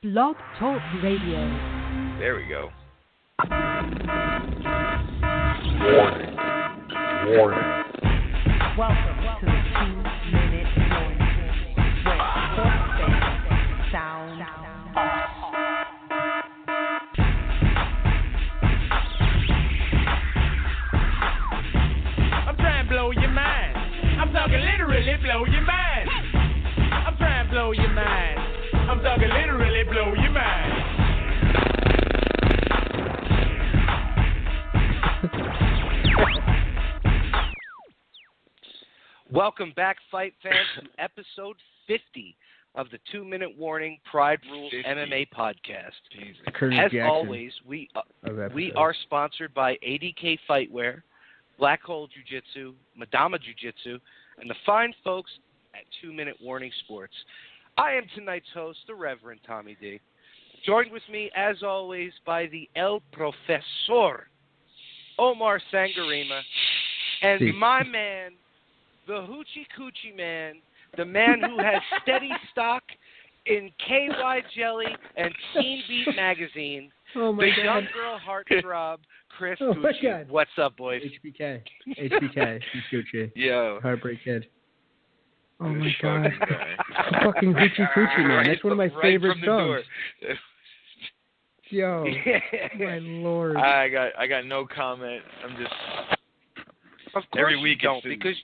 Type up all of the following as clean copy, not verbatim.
Blog Talk Radio. There we go. Warning. Warning. Welcome to the 2-minute warning, where sports fans sound off. I'm trying to blow your mind. I'm talking literally blow your mind. I'm trying to blow your mind. I'm talking literally blow your mind. Welcome back, fight fans, to episode 50 of the 2-Minute Warning Pride Rules 50. MMA podcast. Curtis As Jackson always, we are sponsored by ADK Fightwear, Black Hole Jiu-Jitsu, Madama Jiu-Jitsu, and the fine folks at 2-Minute Warning Sports. I am tonight's host, the Reverend Tommy D. Joined with me, as always, by the El Profesor, Omar Sangarima, and my man, the Hoochie Coochie Man, the man who has steady stock in KY Jelly and Teen Beat magazine, the young girl heartthrob, Chris Coochie. What's up, boys? HBK, he's Gucci. Yo. Heartbreak Kid. Oh my God. Fucking Hoochie Coochie, man. That's one of my favorite songs. Yo, my Lord. I got no comment. I'm just. Of course every week you don't, because.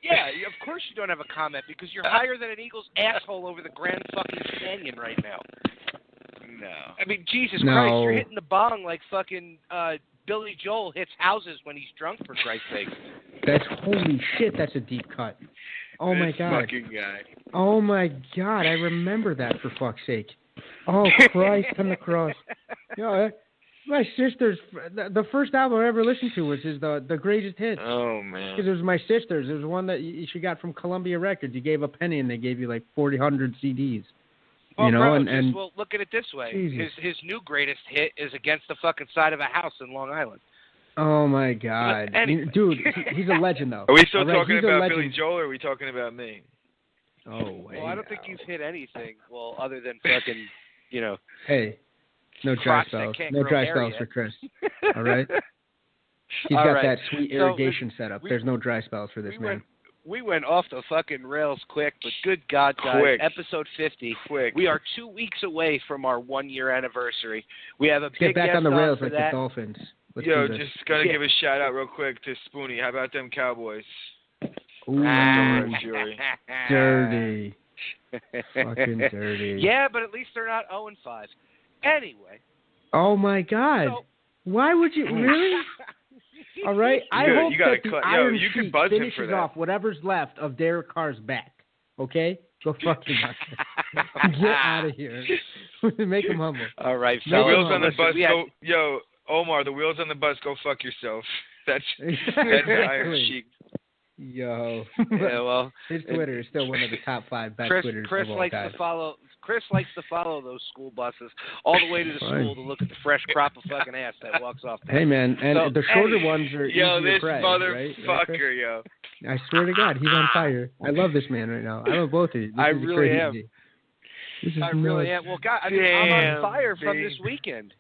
Yeah, of course you don't have a comment, because you're higher than an eagle's asshole over the Grand fucking Canyon right now. No. I mean, Jesus No. Christ, you're hitting the bong like fucking Billy Joel hits houses when he's drunk, for Christ's sake. That's holy shit. That's a deep cut. Oh my This God. fucking guy. Oh my God. I remember that, for fuck's sake. Oh Christ on the cross. Yo, my sister's the first album I ever listened to was the greatest hits. Oh man. Because it was my sister's. It was one that she got from Columbia Records. You gave a penny and they gave you like 400 CDs. Well, you know, bro, and well, look at it this way. Jesus. His new greatest hit is against the fucking side of a house in Long Island. oh my God, Anyway. dude, he's a legend though. Are we still All right, talking he's a about legend. Billy Joel, or are we talking about me? Oh wait. Well, I don't think you've hit anything, well, other than fucking, you know. Hey, no dry Crocs that spells. can't No grow dry hair spells yet. for Chris. All right. He's All got right. that sweet So, irrigation setup. we- There's no dry spells for this man. We went off the fucking rails quick, but good God, guys, Quick. episode 50. Quick. We are 2 weeks away from our 1-year anniversary. We have a Let's big get back guest on the rails for like that. the Dolphins. Let's Yo, do this. just gotta Yeah. give a shout out real quick to Spoonie. How about them Cowboys? Ooh, Jury. dirty. Fucking dirty. Yeah, but at least they're not 0-5. Anyway. Oh my God. So, Why would you really? All right. I You hope gotta that the cut- yo, Iron you can Sheik buzz him for finishes that. off whatever's left of Derek Carr's back. Okay? Go fuck yourself. Get out of here. Make him humble. all right, The No, fellas. wheels on the listen, bus we had- go. Yo, Omar, the wheels on the bus go fuck yourself. That's Iron Exactly. Sheik. Yo. Yeah, well, His Twitter is still one of the top 5 best Chris Twitters Chris of all likes time. to follow. Chris likes to follow those school buses all the way to the Fine. school to look at the fresh crop of fucking ass that walks off. Hey man, and So, the shorter anyway, ones are Yo, easier this prey, motherfucker, right, Chris? yo. I swear to God, he's on fire. I love this man right now. I love both of you. This I is really crazy. am. This is I really nuts. am. Well, God, I'm on Damn, fire from big. this weekend.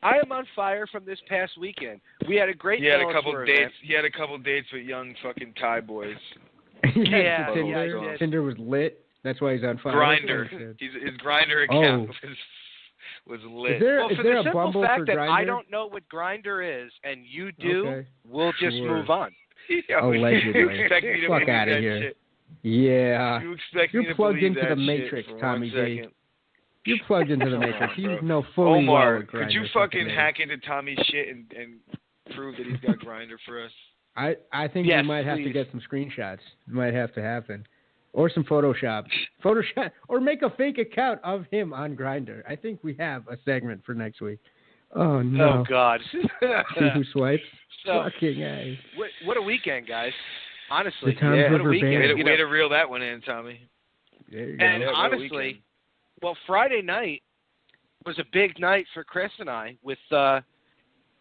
I am on fire from this past weekend. We had a great He had a Bellator couple event. dates. He had a couple dates with young fucking Thai boys. Yeah, Tinder, yeah, I did. Tinder was lit. That's why he's on fire. Grinder. His Grinder account was lit. Is there, Well, is for there the a simple Bumble fact for that Grinder? I don't know what Grinder is and you do, Okay. we'll just Sure. move on. Yo, Allegedly. You expect me to Fuck believe outta that here. shit? Yeah. You expect You're me to plugged believe into that the shit Matrix, for Tommy 1 D. second? You're plugged into the Come Matrix. on, You bro. know fully well Omar, what could Grindr you fucking fucking is. hack into Tommy's shit and prove that he's got Grinder for us? I think Yes, we might have to please. get some screenshots. It might have to happen. Or some Photoshop. Or make a fake account of him on Grindr. I think we have a segment for next week. Oh, no. Oh, God. See who swipes? So, Fucking A. what a weekend, guys. Honestly, The Tom's Yeah. what a River weekend. Band. you Way know. to reel that one in, Tommy. There you go. And Yeah, what a honestly, weekend. well, Friday night was a big night for Chris and I with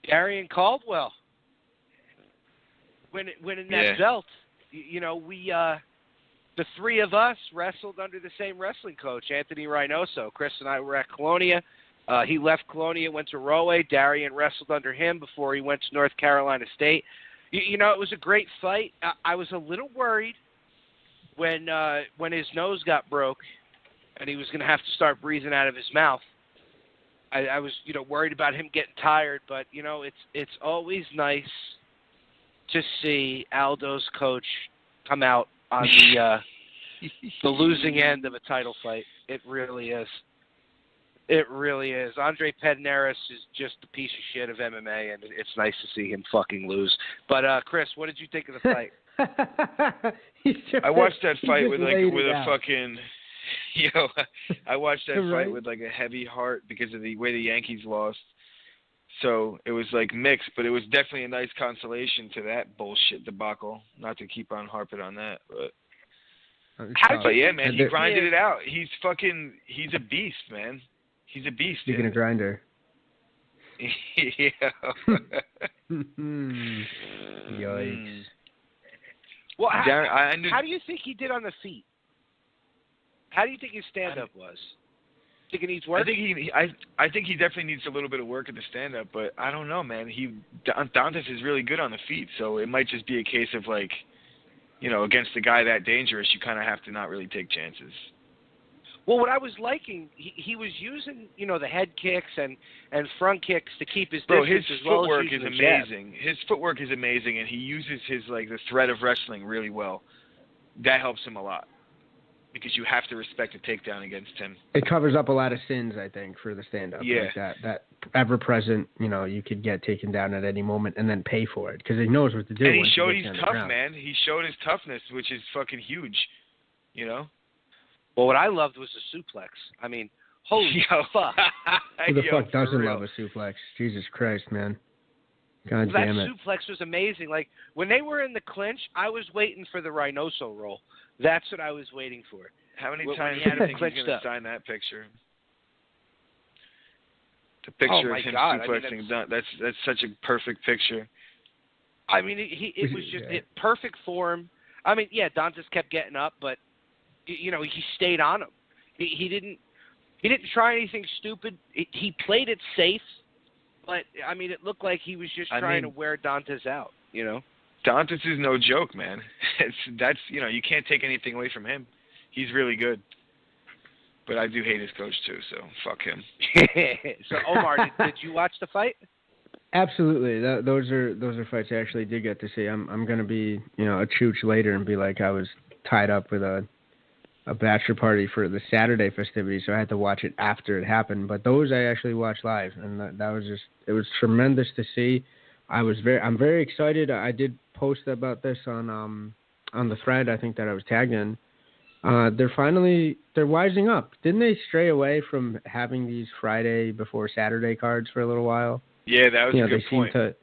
Darian Caldwell winning that Yeah. belt. You know, we the three of us wrestled under the same wrestling coach, Anthony Reynoso. Chris and I were at Colonia. He left Colonia, went to Rahway. Darian wrestled under him before he went to North Carolina State. You know, it was a great fight. I was a little worried when his nose got broke and he was going to have to start breathing out of his mouth. I was, you know, worried about him getting tired, but, you know, it's always nice to see Aldo's coach come out on the losing end of a title fight. It really is. It really is. Andre Pedneris is just a piece of shit of MMA, and it's nice to see him fucking lose. But, Chris, what did you think of the fight? I watched that fight with a fucking... Yo, I watched that fight with like a heavy heart because of the way the Yankees lost. So it was like mixed, but it was definitely a nice consolation to that bullshit debacle. Not to keep on harping on that, but yeah, man, he grinded it out. He's a beast, man. He's a beast. Speaking of grinder. Yeah. Yikes. Well, how do you think he did on the feet? How do you think his stand-up was? Think it needs work? I think he definitely needs a little bit of work at the stand-up, but I don't know, man. Dantas is really good on the feet, so it might just be a case of like, you know, against a guy that dangerous, you kind of have to not really take chances. Well, what I was liking, he was using, you know, the head kicks and front kicks to keep his distance. His as well footwork as is amazing. His footwork is amazing, and he uses his like the thread of wrestling really well. That helps him a lot. Because you have to respect a takedown against him. It covers up a lot of sins, I think, for the stand-up. Yeah. Like that ever-present, you know, you could get taken down at any moment and then pay for it because he knows what to do. And he showed he's tough, man. He showed his toughness, which is fucking huge, you know? Well, what I loved was the suplex. I mean, holy fuck. Who the fuck doesn't love a suplex? Jesus Christ, man. God damn it. That suplex was amazing. Like, when they were in the clinch, I was waiting for the Reynoso roll. That's what I was waiting for. How many times do you think he's going to sign that picture? The picture of him suplexing, that's such a perfect picture. I mean, it was just perfect form. I mean, yeah, Dantas kept getting up, but you know, he stayed on him. He didn't try anything stupid. He played it safe, but I mean, it looked like he was just trying to wear Dantas out. You know. Dantas is no joke, man. That's you know, you can't take anything away from him. He's really good. But I do hate his coach too, so fuck him. So Omar, did you watch the fight? Absolutely. Those are fights I actually did get to see. I'm gonna be, you know, a chooch later and be like I was tied up with a bachelor party for the Saturday festivities, so I had to watch it after it happened. But those I actually watched live, and that was just, it was tremendous to see. I'm very excited. I did post about this on the thread, I think, that I was tagged in. They're wising up. Didn't they stray away from having these Friday before Saturday cards for a little while? Yeah, that was a good point. It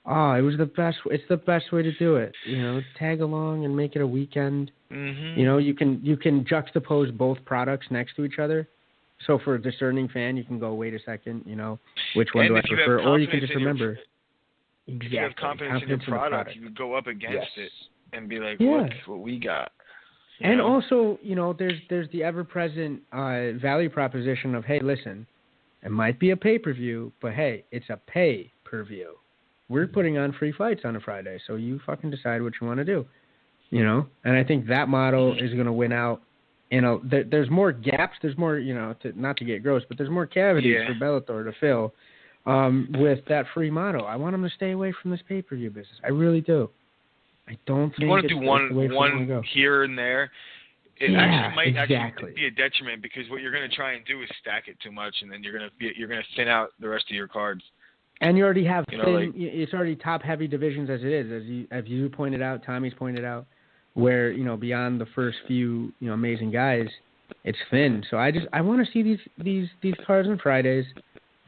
was the best. It's the best way to do it. You know, tag along and make it a weekend. Mm-hmm. You know, you can juxtapose both products next to each other. So for a discerning fan, you can go, wait a second, you know, which one do I prefer? Or you can just remember. If you have confidence in your product, you can go up against it and be like, look what we got. And also, you know, there's the ever-present value proposition of, hey, listen, it might be a pay-per-view, but hey, it's a pay-per-view. We're putting on free fights on a Friday, so you fucking decide what you want to do, you know? And I think that model is going to win out. You know, there's more gaps. There's more, you know, not to get gross, but there's more cavities for Bellator to fill with that free model. I want them to stay away from this pay-per-view business. I really do. I don't think you want to do one here and there. It might actually be a detriment because what you're going to try and do is stack it too much, and then you're going to thin out the rest of your cards. And you already have it's already top-heavy divisions as it is, as you pointed out, Tommy's pointed out, where, you know, beyond the first few, you know, amazing guys, it's thin. So I want to see these cards on Fridays,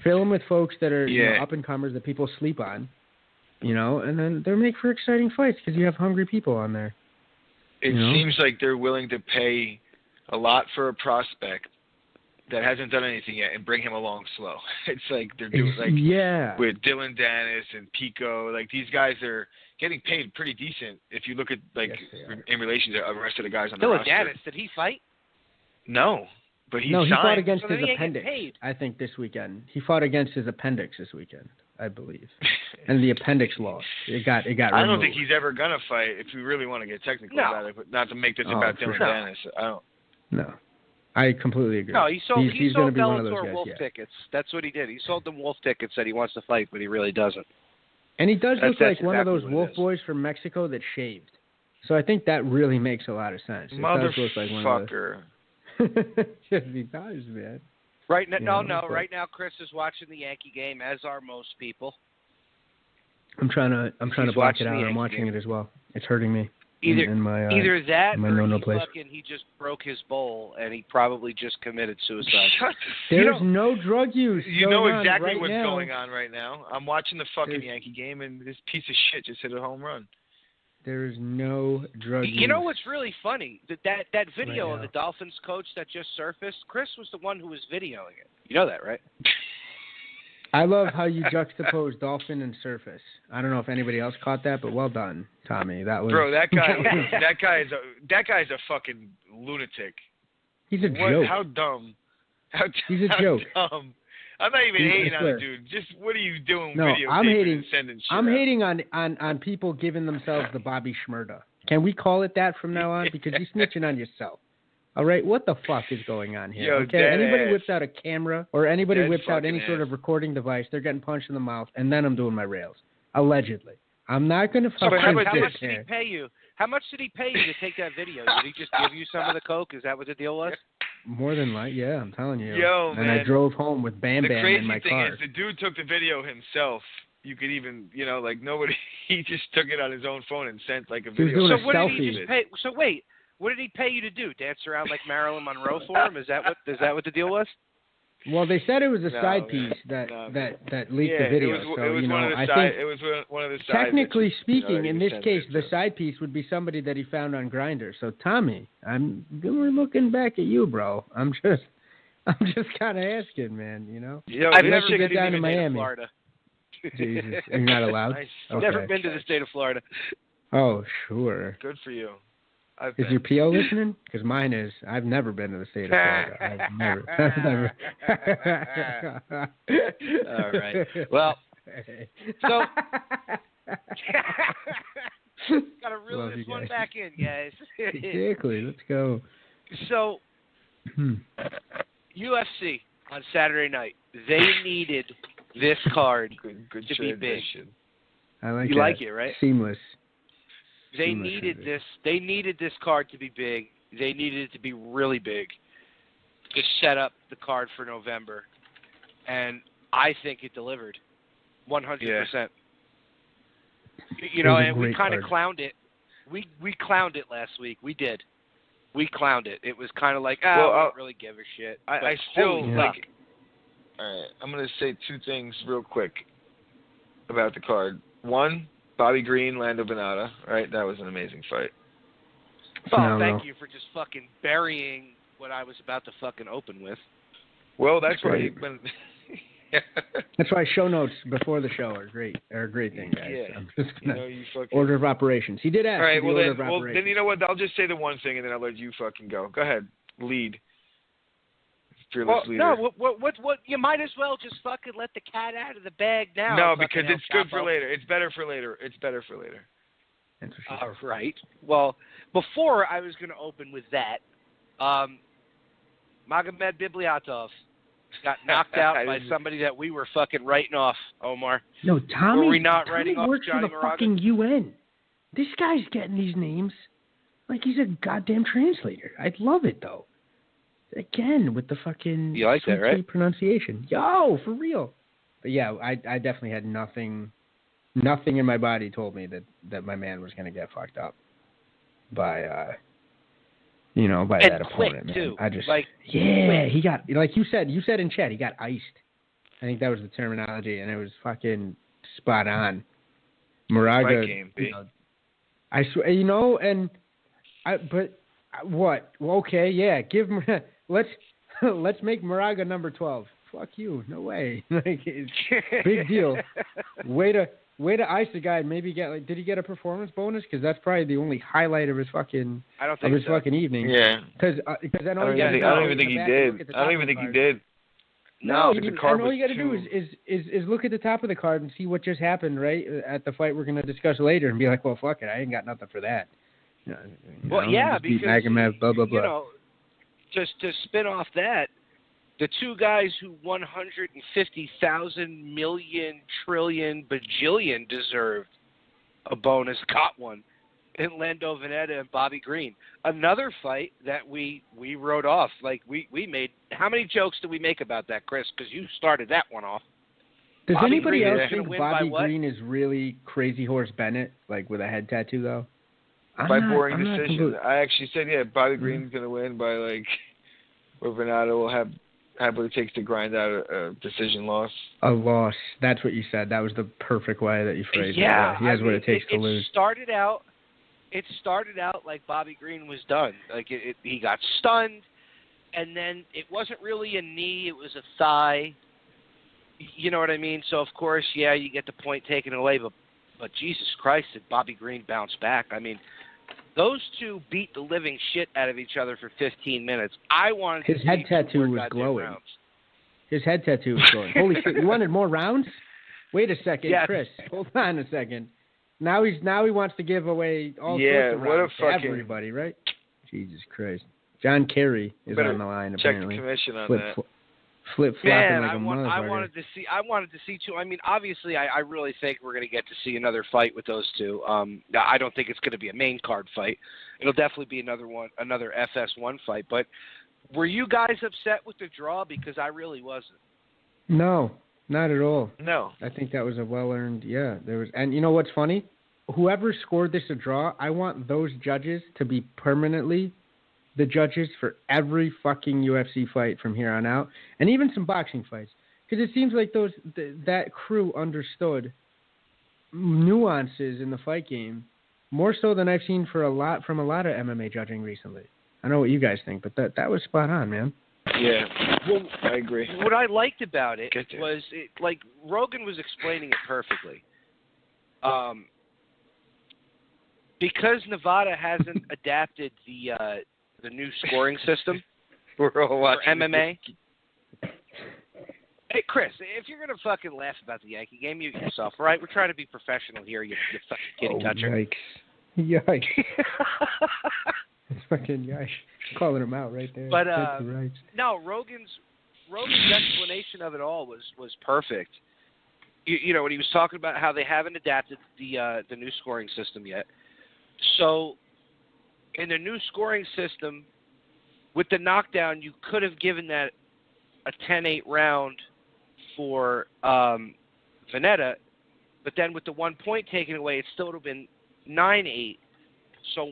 fill them with folks that are you know, up-and-comers that people sleep on, you know, and then they'll make for exciting fights because you have hungry people on there. It seems like they're willing to pay a lot for a prospect that hasn't done anything yet and bring him along slow. It's like they're doing with Dylan Dennis and Pico. Like these guys are getting paid pretty decent if you look at in relation to the rest of the guys on the roster. Dylan Dennis, did he fight? No, but he fought against his appendix. Paid. I think this weekend he fought against his appendix this weekend, I believe, and the appendix lost. It got removed. I don't think he's ever gonna fight if we really want to get technical about it, but not to make this about Dylan Dennis. I don't. No. I completely agree. No, he sold Bellator Wolf tickets. That's what he did. He sold them Wolf tickets that he wants to fight, but he really doesn't. And he does look like one of those Wolf boys from Mexico that shaved. So I think that really makes a lot of sense. Motherfucker. He does, man. Right now, right now, Chris is watching the Yankee game, as are most people. I'm trying to block it out. I'm watching it as well. It's hurting me. Either that or he just broke his bowl and he probably just committed suicide. There's no drug use. You know exactly what's going on right now. I'm watching the fucking Yankee game and this piece of shit just hit a home run. There is no drug use. You know what's really funny? That video of the Dolphins coach that just surfaced, Chris was the one who was videoing it. You know that, right? I love how you juxtapose dolphin and surface. I don't know if anybody else caught that, but well done, Tommy. That was that guy's a fucking lunatic. He's a joke. How dumb? He's a joke. Dumb. I'm not even hating on the dude. Just what are you doing? No, and sending shit I'm hating on people giving themselves the Bobby Shmurda. Can we call it that from now on? Because you're snitching on yourself. All right, what the fuck is going on here? Okay, anybody whips out a camera or anybody whips out any sort of recording device, they're getting punched in the mouth, and then I'm doing my rails. Allegedly. I'm not going to fucking how much did he pay you? How much did he pay you to take that video? Did he just give you some of the coke? Is that what the deal was? More than likely, yeah, I'm telling you. Man. And I drove home with Bam Bam in my car. The crazy thing is the dude took the video himself. You could even, nobody, he just took it on his own phone and sent like a video. He was doing a selfie. Did he just pay? So wait. What did he pay you to do? Dance around like Marilyn Monroe for him? Is that what the deal was? Well, they said it was a side piece that leaked the video. It was one of the sides. Technically speaking, in this case, the side piece would be somebody that he found on Grindr. So Tommy, we're looking back at you, bro. I'm just kind of asking, man. I've never been down to Miami. Florida. Jesus, you're not allowed. I've never been to the state of Florida. Oh, sure. Good for you. Is your PO listening? Because mine is. I've never been to the state of Florida. I've never. All right. Well, so gotta reel this one back in, guys. Exactly. Let's go. So, UFC on Saturday night. They needed this card good to be big. I like you that. like it, right? Seamless. They needed this. They needed this card to be big. They needed it to be really big to set up the card for November, and I think it delivered, 100%. And we kind of clowned it. We clowned it last week. We did. We clowned it. It was kind of like, I don't really give a shit. I still like. All right, I'm gonna say two things real quick about the card. One. Bobby Green, Lando Venata, right? That was an amazing fight. Oh, thank you for just fucking burying what I was about to fucking open with. Well, that's right. That's why show notes before the show are great. Are a great thing, guys. Yeah. I'm just gonna order of operations. He did ask. All right. Well, then you know what? I'll just say the one thing, and then I'll let you fucking go. Go ahead. Lead. Fearless leader. No, what? You might as well just fucking let the cat out of the bag now. No, because it's good for later. It's better for later. All right. Well, before I was going to open with that, Magomed Bibliatov got knocked out by somebody that we were fucking writing off, Omar. No, Tommy. Were we not Tommy writing off works Johnny for the Moraga? fucking UN. This guy's getting these names like he's a goddamn translator. I love it though. Again, with the fucking you like that, right? Pronunciation. Yo, for real. But yeah, I definitely had nothing in my body told me that my man was going to get fucked up by that opponent. Too. Man. I just quick. He got, like you said in chat, he got iced. I think that was the terminology, and it was fucking spot on. Moraga, I swear, but what? Okay, yeah, give him. let's make Moraga number 12. Fuck you. No way. Like, it's big deal. Way to ice the guy and maybe get, like, did he get a performance bonus? Because that's probably the only highlight of his fucking fucking evening. Yeah. Because I don't even think he did. I don't even think he did. No, and all you got to do is look at the top of the card and see what just happened, right, at the fight we're going to discuss later, and be like, well, fuck it, I ain't got nothing for that. Because Magamev, blah blah blah. You know, just to spin off that, the two guys who 150,000 million trillion bajillion deserved a bonus got one. And Lando Veneta and Bobby Green. Another fight that we wrote off. Like, we made... How many jokes did we make about that, Chris? Because you started that one off. Does anybody else think Bobby Green is really Crazy Horse Bennett, like with a head tattoo, though? Boring decision. I actually said, Bobby Green's going to win by, like... Or Veneta will have what it takes to grind out a decision loss. A loss. That's what you said. That was the perfect way that you phrased it. Yeah. He has what it takes to lose. It started out like Bobby Green was done. Like he got stunned, and then it wasn't really a knee; it was a thigh. You know what I mean? So of course, you get the point taken away. But Jesus Christ, did Bobby Green bounce back? I mean, those two beat the living shit out of each other for 15 minutes. I wanted his head tattoo was glowing. Rounds. His head tattoo was glowing. Holy shit! You wanted more rounds? Wait a second, yes. Chris. Hold on a second. Now he wants to give away all sorts of rounds to everybody, right? Jesus Christ. John Kerry is on the line, apparently. Check the commission on that. Flip-flopping like a motherfucker. I wanted to see too. I mean, obviously, I really think we're going to get to see another fight with those two. I don't think it's going to be a main card fight. It'll definitely be another FS1 fight. But were you guys upset with the draw? Because I really wasn't. No. Not at all. No. I think that was a well-earned, and you know what's funny? Whoever scored this a draw, I want those judges to be permanently the judges for every fucking UFC fight from here on out, and even some boxing fights. Because it seems like that crew understood nuances in the fight game more so than I've seen from a lot of MMA judging recently. I know what you guys think, but that was spot on, man. Yeah, well, I agree. What I liked about it was, like Rogan was explaining it perfectly. Because Nevada hasn't adapted the new scoring system for MMA. Hey, Chris, if you're gonna fucking laugh about the Yankee game, mute yourself, all right? We're trying to be professional here, you fucking kitty toucher. Yikes! It's fucking yikes. Calling him out right there. But no, Rogan's explanation of it all was perfect. You know, when he was talking about how they haven't adapted the new scoring system yet. So, in the new scoring system, with the knockdown, you could have given that a 10-8 round for Veneta, but then with the 1 point taken away, it still would have been 9-8. So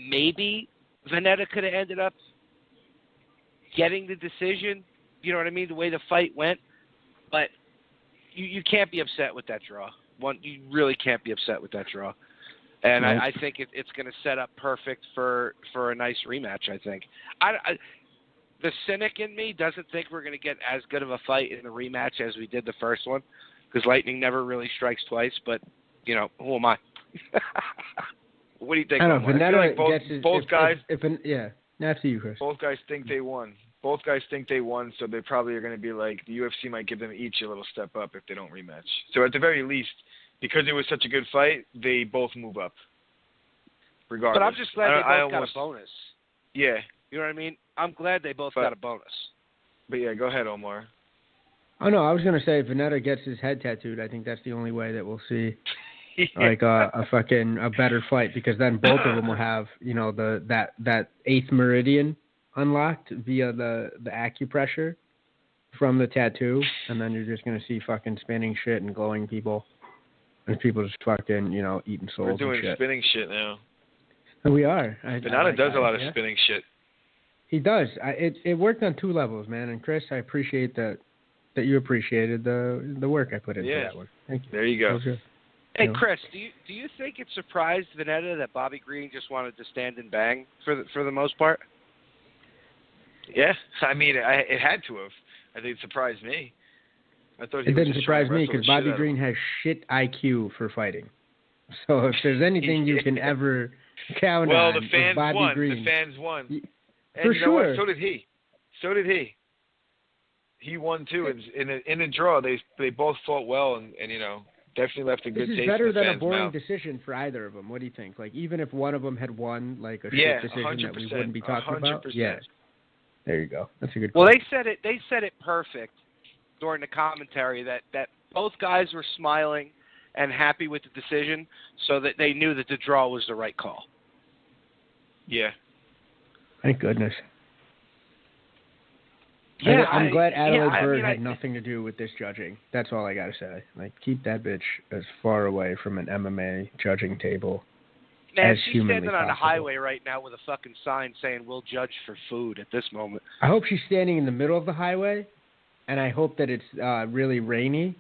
maybe Veneta could have ended up getting the decision, you know what I mean, the way the fight went. But you can't be upset with that draw. You really can't be upset with that draw. And right. I think it's going to set up perfect for a nice rematch, I think. The cynic in me doesn't think we're going to get as good of a fight in the rematch as we did the first one, because lightning never really strikes twice, but, you know, who am I? What do you think? I don't know. Veneta both guys. After you, Chris. Both guys think they won. So they probably are going to be like, the UFC might give them each a little step up if they don't rematch. So at the very least, because it was such a good fight, they both move up. Regardless. But I'm just glad they both got a bonus. Yeah. You know what I mean? I'm glad they both got a bonus. But yeah, go ahead, Omar. Oh no, I was gonna say if Veneta gets his head tattooed, I think that's the only way that we'll see like a better fight, because then both of them will have, you know, that eighth meridian unlocked via the acupressure from the tattoo, and then you're just gonna see fucking spinning shit and glowing people, and people just fucking, you know, eating souls. We're doing and shit. Spinning shit now. And we are. Veneta does a lot of spinning shit. He does. It worked on two levels, man. And Chris, I appreciate that you appreciated the work I put into that one. Thank you. There you go. Hey, Chris, do you think it surprised Veneta that Bobby Green just wanted to stand and bang for the most part? Yeah, I mean, it had to have. I think it surprised me. I thought he it was didn't just trying surprise to me wrestle the because Bobby shit out of Green him. has shit IQ for fighting. So if there's anything you can ever count well, on, the fans it's Bobby won. Green. The fans won. And for you know sure. what? So did he. He won too. In a draw, they both fought well and definitely left a good taste in the fans' mouth. This is better than a boring decision for either of them. What do you think? Like, even if one of them had won, like, a shit decision 100%, that we wouldn't be talking 100%. about? Yeah. There you go. That's a good Well, point. they said it perfect during the commentary that both guys were smiling and happy with the decision, so that they knew that the draw was the right call. Yeah. Thank goodness. Yeah, I'm glad Adelaide Bird had nothing to do with this judging. That's all I got to say. Like, keep that bitch as far away from an MMA judging table Man, as she's humanly standing on a possible. highway right now with a fucking sign saying, "We'll judge for food" at this moment. I hope she's standing in the middle of the highway, and I hope that it's really rainy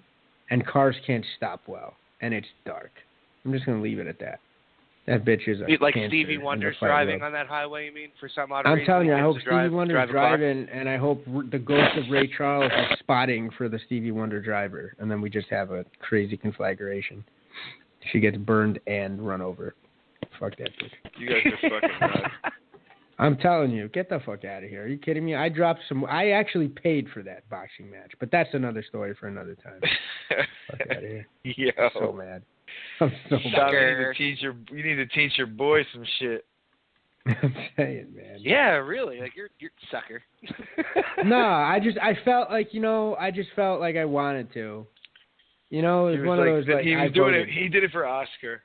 and cars can't stop well, and it's dark. I'm just going to leave it at that. That bitch is a like cancer Stevie in the Wonder's fight driving world. on that highway, you mean, for some odd I'm reason? telling you, I hope to Stevie Wonder's drive a car? driving, and I hope the ghost of Ray Charles is spotting for the Stevie Wonder driver, and then we just have a crazy conflagration. She gets burned and run over. Fuck that bitch. You guys are fucking nuts. I'm telling you, get the fuck out of here. Are you kidding me? I actually paid for that boxing match, but that's another story for another time. Fuck out of here. Yo. I'm so mad. I'm so mad. You need to teach your boy some shit. I'm saying, man. Yeah, really. Like, you're a sucker. No, I felt like, I wanted to. It was one of those, like, he was doing it. He did it for Oscar.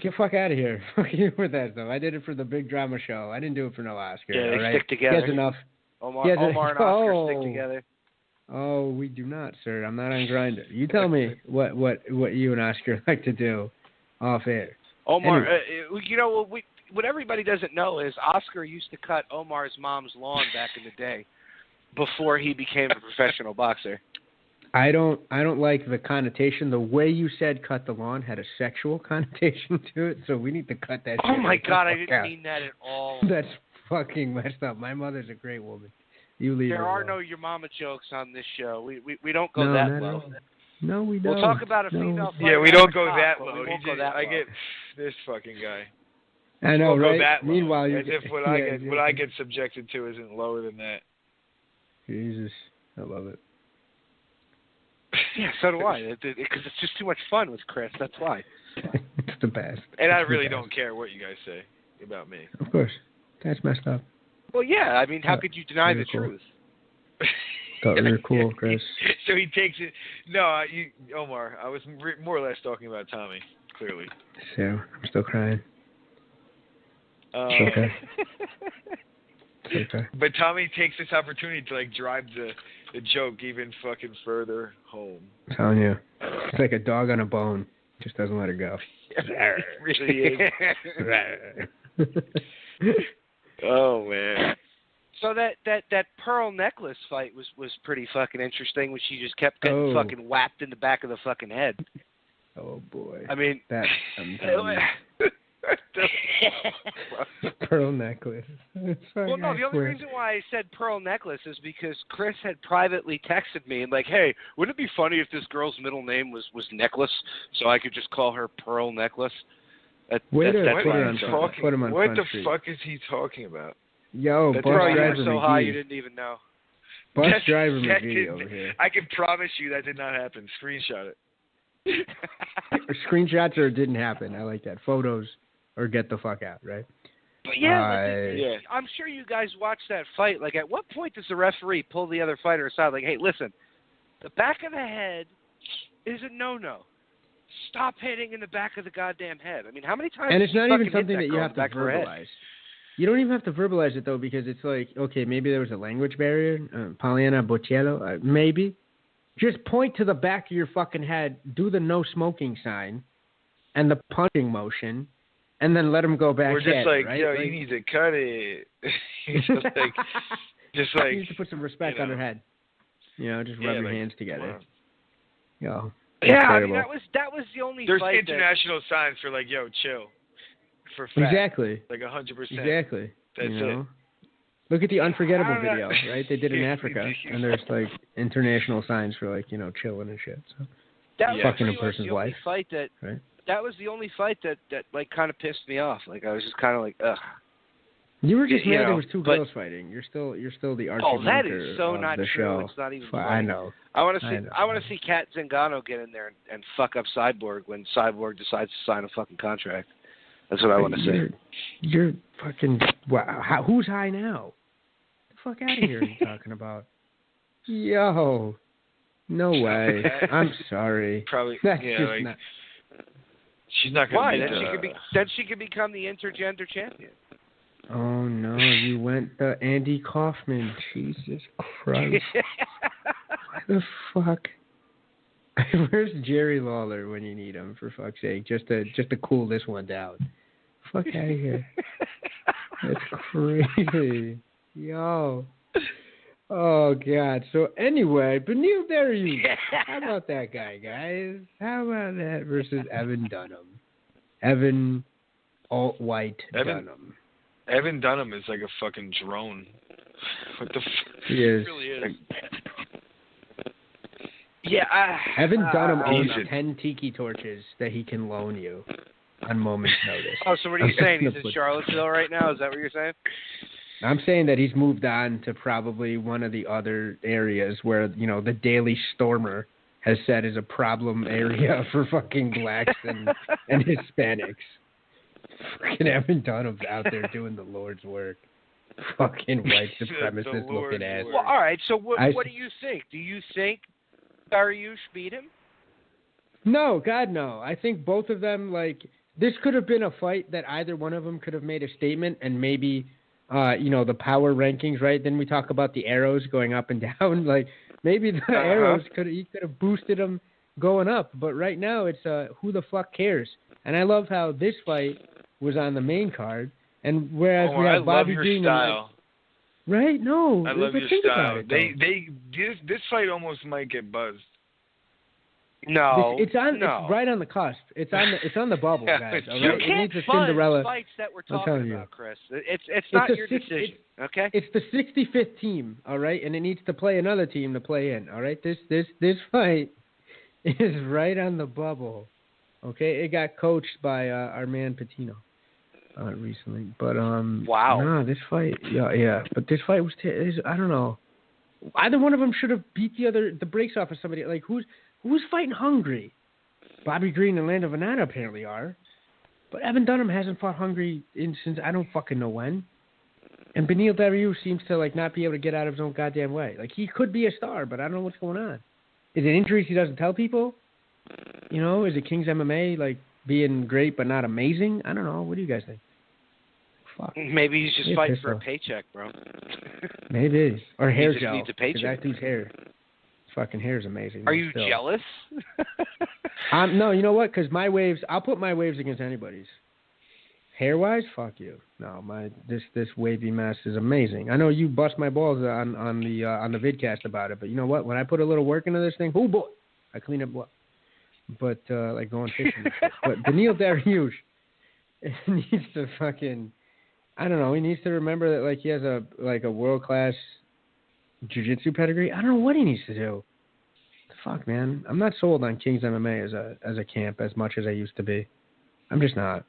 Get the fuck out of here. Fuck you with that stuff. I did it for the big drama show. I didn't do it for no Oscar. Yeah, they all right? stick together. That's enough. Omar and Oscar stick together. Oh, we do not, sir. I'm not on Grindr. You tell me what you and Oscar like to do off air. Omar, anyway. What everybody doesn't know is Oscar used to cut Omar's mom's lawn back in the day before he became a professional boxer. I don't like the connotation. The way you said "cut the lawn" had a sexual connotation to it, so we need to cut that. Oh my God, I didn't out. mean that at all. That's fucking messed up. My mother's a great woman. You leave. There are alone. no your mama jokes on this show. We don't go that low. No, we don't. We'll talk about a female fighter. Yeah, we don't go that low. low. I get this fucking guy. I know, we'll right? Go that low. Meanwhile, as if what I get subjected to isn't lower than that. Jesus, I love it. Yeah, so do I. Because it's just too much fun with Chris. That's why. It's the best. And I really don't care what you guys say about me. Of course, that's messed up. Well, yeah. I mean, how could you deny the truth? Thought we were cool, Chris. So he takes it. No, Omar. I was more or less talking about Tommy. Clearly. So I'm still crying. Okay. Okay. But Tommy takes this opportunity to drive the joke even fucking further home. I'm telling you, it's like a dog on a bone. Just doesn't let it go. It really is. Oh man. So that pearl necklace fight was pretty fucking interesting, when she just kept getting fucking whacked in the back of the fucking head. Oh boy. I mean, that pearl necklace. Well, no, the only reason why I said pearl necklace is because Chris had privately texted me and like, hey, wouldn't it be funny if this girl's middle name was Necklace, so I could just call her Pearl Necklace? What the fuck is he talking about? Yo, Bus driver so high you didn't even know. Bus driver McGee over here. I can promise you that did not happen. Screenshot it. Screenshots or it didn't happen. I like that. Photos or get the fuck out, right? But yeah, I'm sure you guys watched that fight. Like, at what point does the referee pull the other fighter aside? Like, hey, listen, the back of the head is a no-no. Stop hitting in the back of the goddamn head. I mean, how many times? And it's not even something that you have to verbalize. You don't even have to verbalize it, though, because it's like, okay, maybe there was a language barrier. Poliana Bocello, maybe. Just point to the back of your fucking head, do the no smoking sign, and the punching motion, and then let him go back. We're just right? Yo, you need to cut it. just like you need to put some respect on her head. Just rub your hands together. Yo. Yeah, I mean, that was the only. There's fight international signs for yo, chill. For fat. Exactly. 100%. Exactly. That's it. Look at the Unforgettable video, right? They did in Africa, and there's like international signs for like chilling and shit. So that was fucking a the person's only wife. Fight that right? That was the only fight that like kind of pissed me off. Like I was just kind of like, ugh. You were just mad there was two girls fighting. You're still the Archie that Bunker is so of not the true. show. It's not even. I know. I want to see Kat Zingano get in there and fuck up Cyborg when Cyborg decides to sign a fucking contract. That's what I want to see. You're fucking. Wow. Who's high now? Get the fuck out of here! Are you talking about? Yo, no way. I'm sorry. Probably. That's yeah, just like, not. She's not gonna. Why? Be, then she could become the intergender champion. Oh no! You went the Andy Kaufman. Jesus Christ! What the fuck? Where's Jerry Lawler when you need him? For fuck's sake, just to cool this one down. Fuck out of here! That's crazy. Yo. Oh God. So anyway, Beneil Dariush. How about that guy, guys? How about that versus Evan Dunham? Evan alt-white Dunham. Evan Dunham is like a fucking drone. What the He is. He really is. Yeah. Evan Dunham owns 10 tiki torches that he can loan you on moment's notice. Oh, so what are you saying? He's in Charlottesville right now? Is that what you're saying? I'm saying that he's moved on to probably one of the other areas where, the Daily Stormer has said is a problem area for fucking blacks and Hispanics. Fucking Evan Dunham's out there doing the Lord's work. Fucking white supremacist looking ass. Well, all right, so what do you think? Do you think Dariush beat him? No, God, no. I think both of them, this could have been a fight that either one of them could have made a statement and maybe, the power rankings, right? Then we talk about the arrows going up and down. Maybe the arrows he could have boosted them going up. But right now it's who the fuck cares? And I love how this fight was on the main card, and whereas we have Bobby Green. I love your style. Right? No. I love your style. This fight almost might get buzzed. No, it's right on the cusp. It's on the bubble, guys. All right? You can't buzz fights that we're talking about, Chris. It's not your decision, okay? It's the 65th team, all right, and it needs to play another team to play in, all right. This fight is right on the bubble, okay. It got coached by our man Patino recently, but wow. No, this fight, yeah, but this fight was I don't know. Either one of them should have beat the brakes off of somebody. Who's fighting hungry? Bobby Green and Lando Venata apparently are. But Evan Dunham hasn't fought hungry since I don't fucking know when. And Beneil Dariush seems to not be able to get out of his own goddamn way. He could be a star, but I don't know what's going on. Is it injuries he doesn't tell people? Is it King's MMA being great but not amazing? I don't know. What do you guys think? Fuck. Maybe he's just fighting for a paycheck, bro. Maybe. Or hair he just gel. Needs a paycheck. That dude's hair. Fucking hair is amazing. Are you jealous? No, you know what? Because I'll put my waves against anybody's. Hair-wise, fuck you. No, this wavy mess is amazing. I know you bust my balls on the vidcast about it, but you know what? When I put a little work into this thing, oh boy, I clean up what. But like going fishing. And shit. But Beneil Dariush needs to fucking, I don't know. He needs to remember that he has a world-class jiu-jitsu pedigree. I don't know what he needs to do. Fuck, man. I'm not sold on King's MMA as a camp as much as I used to be. I'm just not.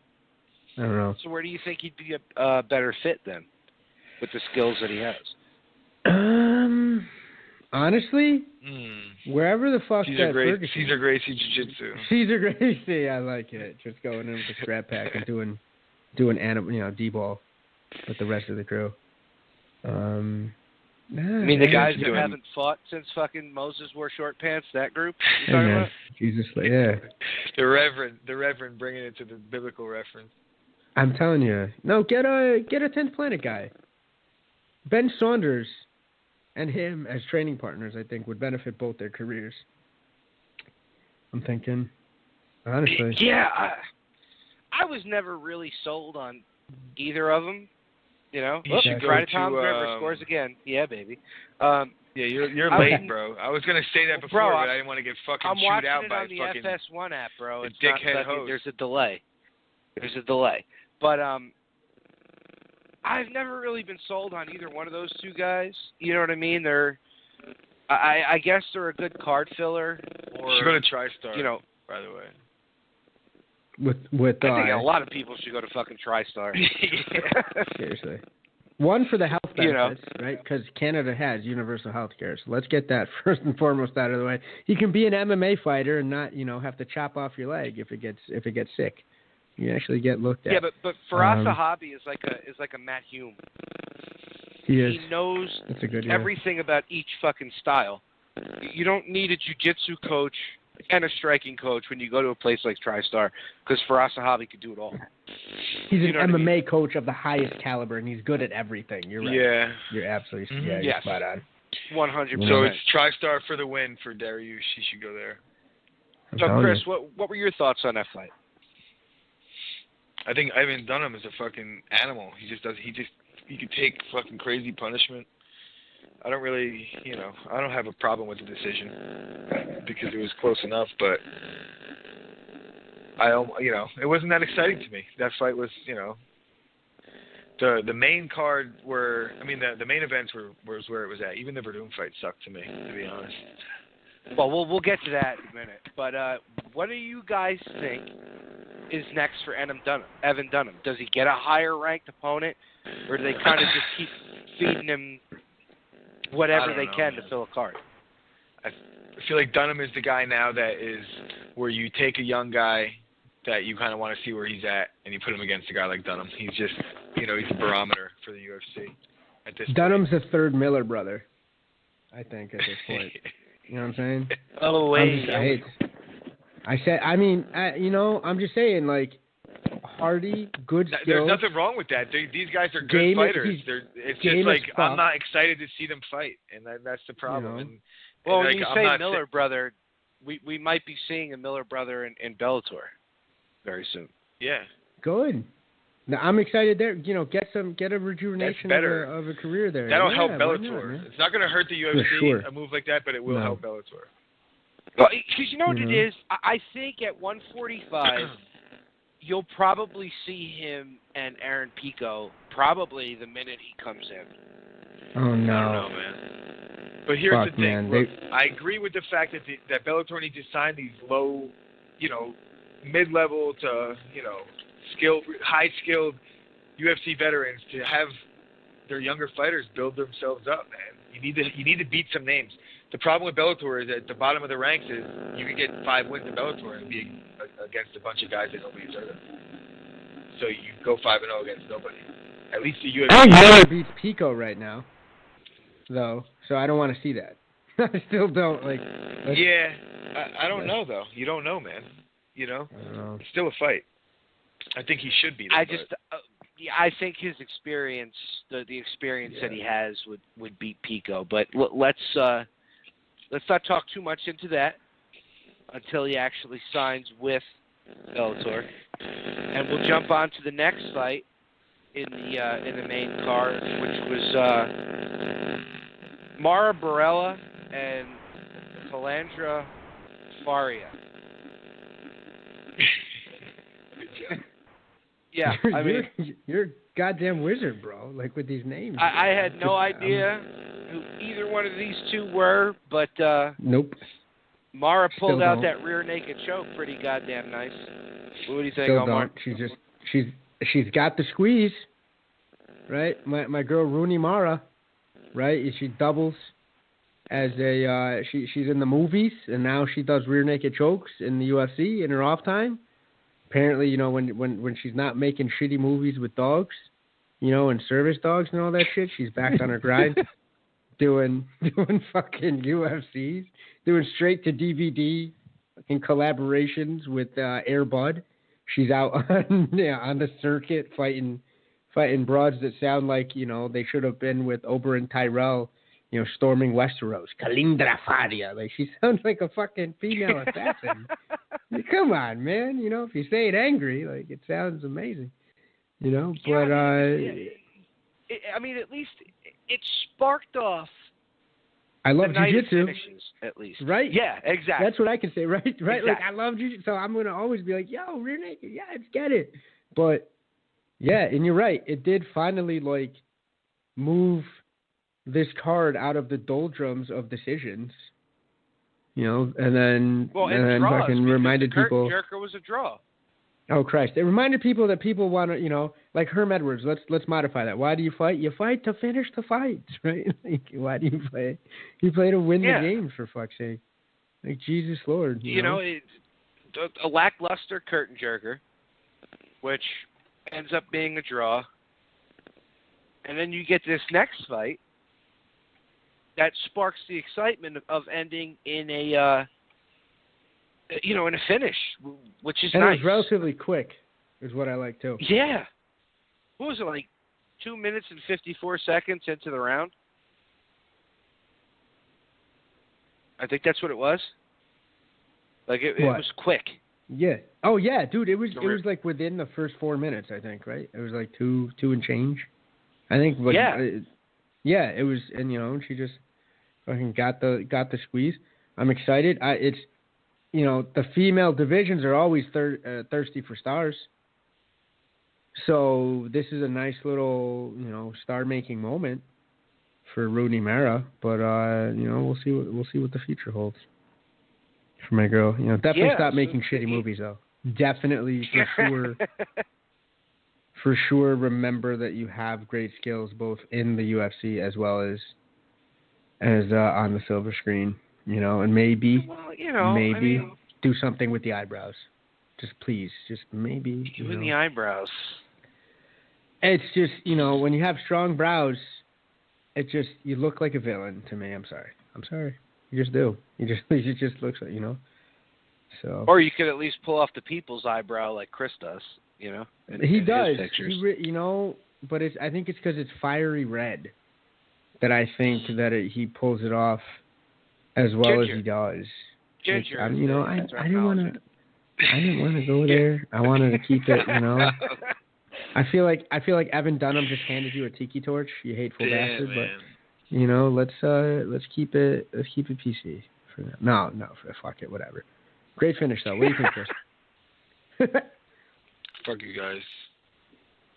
I don't know. So where do you think he'd be a better fit then, with the skills that he has? Honestly, wherever the fuck Ferguson. Cesar Gracie Jiu-Jitsu. Cesar Gracie, I like it. Just going in with the scrap pack and doing D-ball with the rest of the crew. The guys who haven't fought since fucking Moses wore short pants, that group? You talking about? Jesus, yeah. The Reverend bringing it to the biblical reference. I'm telling you. No, get a 10th Planet guy. Ben Saunders and him as training partners, I think, would benefit both their careers. I'm thinking, honestly. Yeah, I was never really sold on either of them. Friday Tom River scores again. Yeah, baby. Yeah, you're late, bro. I was gonna say that before, but I didn't want to get fucking chewed out by fucking. I'm watching it on the FS1 app, bro. It's dickhead not host. There's a delay. But I've never really been sold on either one of those two guys. You know what I mean? I guess they're a good card filler. Or, you should go to TriStar. You know, by the way. With I think a lot of people should go to fucking TriStar. Seriously. One for the health benefits, right? Because Canada has universal health care. So let's get that first and foremost out of the way. You can be an MMA fighter and not, have to chop off your leg if it gets sick. You actually get looked at. Yeah, but Faraz Sahabi is like a Matt Hume. He knows everything about each fucking style. You don't need a jiu-jitsu coach and a striking coach when you go to a place like TriStar, because Faraz Sahabi could do it all. He's an MMA coach of the highest caliber, and he's good at everything. You're right. Yeah. You're absolutely you're spot on. 100%. So it's TriStar for the win for Dariush. He should go there. So, Chris, what were your thoughts on that fight? I think Ivan Dunham is a fucking animal. He can take fucking crazy punishment. I don't really, I don't have a problem with the decision because it was close enough, but it wasn't that exciting to me. That fight was, the main card the main events was where it was at. Even the Verdun fight sucked to me, to be honest. Well, we'll get to that in a minute. But what do you guys think is next for Evan Dunham? Does he get a higher ranked opponent, or do they kind of just keep feeding him whatever they can to fill a card? I feel like Dunham is the guy now that is where you take a young guy that you kind of want to see where he's at, and you put him against a guy like Dunham. He's just, he's a barometer for the UFC at this Dunham's point. the third Miller brother, I think, at this point. You know what I'm saying? Oh, wait. I'm just saying, like, hardy, good skills. There's nothing wrong with that. These guys are good fighters. It's just like I'm not excited to see them fight, and that's the problem. When you say Miller brother, we might be seeing a Miller brother in Bellator very soon. Yeah. Good. Now, I'm excited there. Get a rejuvenation of a career there. That'll help Bellator. It's not going to hurt the UFC, a move like that, but it will help Bellator. Well, because you know what it is? I think at 145, you'll probably see him and Aaron Pico probably the minute he comes in. Oh, no. I don't know, man. But here's the thing. Look, I agree with the fact that Bellator needs to sign these low, mid-level to, high-skilled UFC veterans to have their younger fighters build themselves up, man. You need to beat some names. The problem with Bellator is at the bottom of the ranks is you can get 5 wins in Bellator and be against a bunch of guys that nobody's heard of. So you go 5-0 against nobody. At least the UFC. I think Miller beats Pico right now, though. So I don't want to see that. I still don't like. Yeah, I don't know though. You don't know, man. I don't know. It's still a fight. I think he should be there. I think his experience, the experience that he has, would beat Pico. But let's not talk too much into that until he actually signs with Bellator, and we'll jump on to the next fight in the main card, which was Mara Borella and Calandra Faria. Yeah, you're a goddamn wizard, bro. Like with these names. I had no idea who either one of these two were, but nope. Mara pulled out that rear naked choke pretty goddamn nice. What do you think, Omar? She's got the squeeze, right? My girl Rooney Mara, right? She doubles as she's in the movies, and now she does rear naked chokes in the UFC in her off time. Apparently, when she's not making shitty movies with dogs, and service dogs and all that shit, she's back on her grind, doing fucking UFCs, doing straight to DVD in collaborations with Air Bud. She's out on the circuit fighting broads that sound like they should have been with Oberyn Tyrell, storming Westeros. Calandra Faria, like she sounds like a fucking female assassin. Come on, man. If you say it angry, like it sounds amazing. But I mean, at least it sparked off. I love jiu-jitsu. At least, right? Yeah, exactly. That's what I can say, right? Right. Exactly. Like I love jiu-jitsu, so I'm gonna always be like, "Yo, rear naked, yeah, let's get it." But Yeah, and you're right. It did finally like move this card out of the doldrums of decisions. You know, and then fucking reminded people. The curtain jerker was a draw. Oh Christ! It reminded people that people want to, you know, like Herm Edwards. Let's modify that. Why do you fight? You fight to finish the fights, right? Like, why do you play? You play to win the game, for fuck's sake. Like, Jesus Lord. You know a lackluster curtain jerker, which ends up being a draw, and then you get this next fight that sparks the excitement of ending in a. In a finish, which is and nice. It was relatively quick, is what I like too. Yeah. What was it, like 2 minutes and 54 seconds into the round? I think that's what it was. Like it was quick. Yeah. Oh yeah, dude. It was like within the first 4 minutes, I think. Right. It was like two and change. I think. Like, yeah. It was, and she just fucking got the squeeze. I'm excited. It's. The female divisions are always thirsty for stars. So this is a nice little, star-making moment for Rooney Mara. But we'll see what the future holds for my girl. Definitely stop making shitty movies though. Definitely for sure. Remember that you have great skills both in the UFC as well as on the silver screen. And maybe do something with the eyebrows. Just please, just maybe. Doing the eyebrows. It's just, when you have strong brows, you look like a villain to me. I'm sorry. You just do. It just looks like, So. Or you could at least pull off the people's eyebrow like Chris does, He does. But I think it's because it's fiery red that I think that he pulls it off as well as he does. Ginger. I didn't want to go there. I wanted to keep it, I feel like Evan Dunham just handed you a tiki torch, you hateful bastard. Man. But let's keep it PC for now. No, fuck it, whatever. Great finish though. What do you think, Chris? Fuck you guys.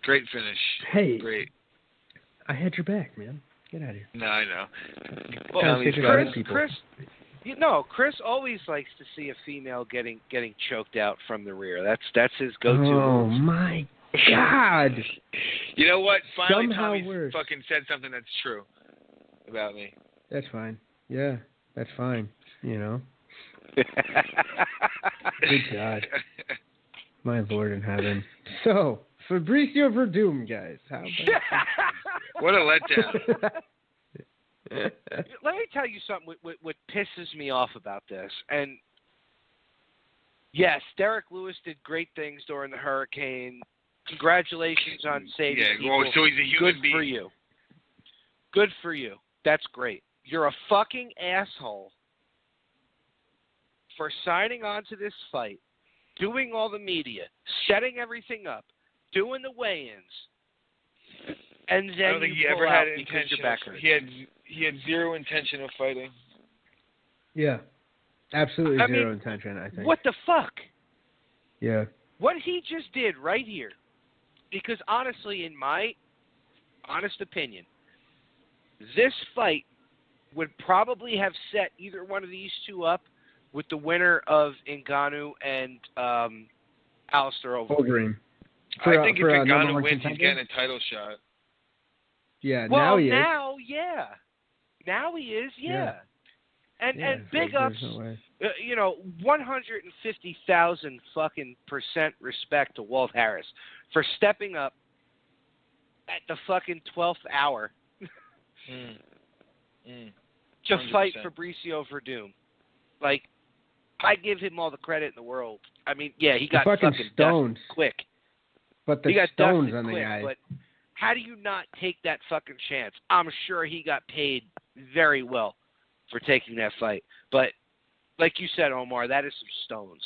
Great finish. Hey. Great. I had your back, man. Get out of here. No, I know. Well, Chris always likes to see a female getting choked out from the rear. That's his go-to. Oh move. My God! You know what? Finally, Somehow Tommy's worse. fucking said something that's true about me. That's fine. Yeah, that's fine. Good God, my Lord in heaven. So, Fabricio Verdum, guys. How about what a letdown. Let me tell you something. What pisses me off about this, and yes, Derek Lewis did great things during the hurricane. Congratulations on saving people. So he's a human Good being. for you. Good for you. That's great. You're a fucking asshole for signing on to this fight, doing all the media, setting everything up, doing the weigh-ins, and then I don't think he ever had intention. He had zero intention of fighting. Yeah, absolutely zero intention, I think. What the fuck? Yeah. What he just did right here, because honestly, in my honest opinion, this fight would probably have set either one of these two up with the winner of Ngannou and Alistair Overeem. I think if Ngannou wins, he's getting a title shot. Yeah, well, now he is. Now he is, yeah. And big so ups, 150,000 fucking % respect to Walt Harris for stepping up at the fucking 12th hour to fight Fabricio Verdum. Like, I give him all the credit in the world. I mean, yeah, he got fucking stones quick. But the stones on the guy. But how do you not take that fucking chance? I'm sure he got paid very well for taking that fight. But like you said, Omar, that is some stones.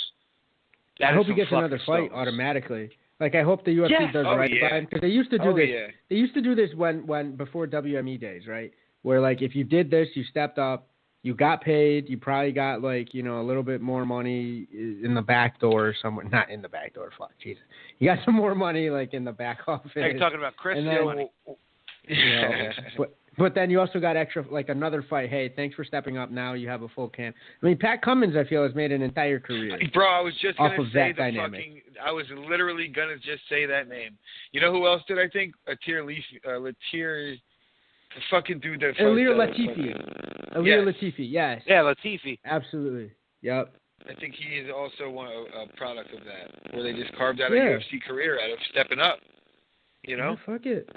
I hope he gets another fight automatically. Like, I hope the UFC does right by him, because they used to do this. Yeah. They used to do this when before WME days, right? Where like if you did this, you stepped up, You got paid. You probably got like, you know, a little bit more money in the back door or somewhere. Not in the back door. Fuck, Jesus. You got some more money like in the back office. Are you talking about Chris? Money. You know, but then you also got extra, like another fight. Hey, thanks for stepping up. Now you have a full camp. I mean, Pat Cummins, I feel, has made an entire career. Bro, I was just gonna say the dynamic. I was literally gonna just say that name. You know who else did? I think Latir, the fucking dude that. Ilir Latifi. Ilir Latifi. Yes. Yeah, Latifi. Absolutely. Yep. I think he is also a product of that, where they just carved out a UFC career out of stepping up. You know? Yeah, fuck it.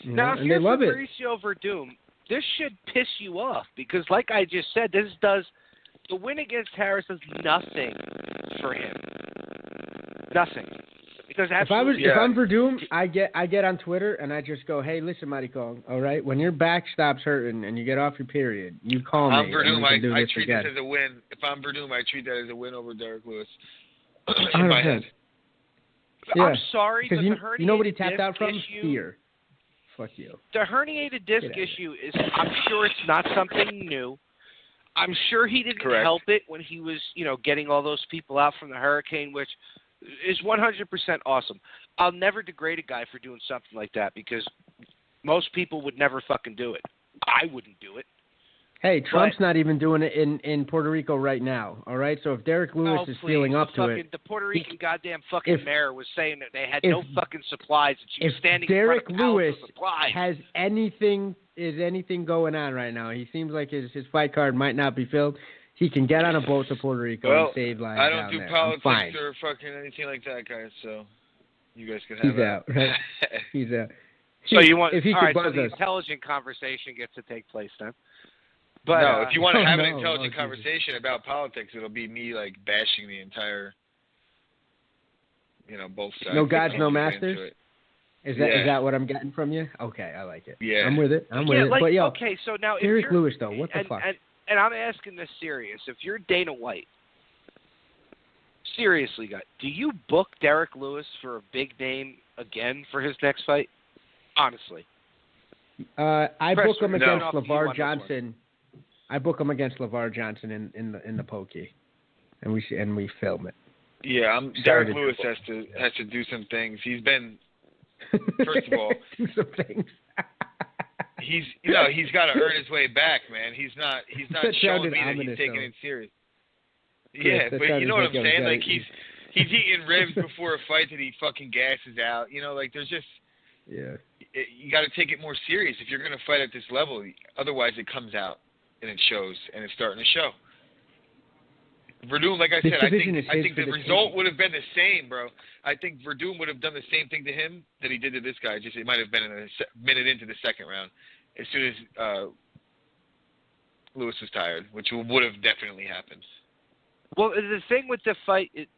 You now, know, if you're Fabricio Verdum, this should piss you off because, like I just said, the win against Harris does nothing for him. Nothing. Because if I'm Verdum, I get on Twitter and I just go, hey, listen, Maricon, all right, when your back stops hurting and you get off your period, you call me. I'm Verdum. I treat again. this as a win. If I'm Verdum, I treat that as a win over Derek Lewis. In my head. Yeah. I'm sorry, but the herniated you know what he tapped out from? Issue, Fear. Fuck you. The herniated disc issue is, I'm sure it's not something new. I'm sure he didn't help it when he was, you know, getting all those people out from the hurricane, which is 100% awesome. I'll never degrade a guy for doing something like that because most people would never fucking do it. I wouldn't do it. Hey, Trump's not even doing it in Puerto Rico right now, all right? So if Derek Lewis is feeling up to it... The Puerto Rican goddamn fucking mayor was saying that they had no fucking supplies and she was standing Derek in front of Lewis of supplies. has anything going on right now, he seems like his fight card might not be filled. He can get on a boat to Puerto Rico and save lives I don't do there. politics or fucking anything like that, guys, so you guys can have He's out, right? He's out. So you want... If he all right, could buzz so the us. intelligent conversation gets to take place then. But, no, if you want to have an intelligent conversation about politics, it'll be me like bashing the entire, you know, both sides. No gods, no masters. Is that what I'm getting from you? Okay, I like it. Yeah, I'm with it. Like, but yo, okay, so now Derek Lewis though, what the fuck? And I'm asking this serious. If you're Dana White, seriously, guys, do you book Derek Lewis for a big name again for his next fight? Honestly, I book him against LeVar Johnson. I book him against LeVar Johnson in the pokey, and we film it. Yeah, Derek Lewis has to do some things. He's been, first of all, do some things. he's got to earn his way back, man. He's not showing me that he's taking it serious. Yeah, but you know what I'm saying? Like he's eating ribs before a fight that he fucking gasses out. You know, like there's just you got to take it more serious if you're going to fight at this level. Otherwise, it comes out. And it shows, and it's starting to show. Verdum, like I said, I think the result would have been the same, bro. I think Verdum would have done the same thing to him that he did to this guy. Just it might have been in a minute into the second round, as soon as Lewis was tired, which would have definitely happened. Well, the thing with the fight, it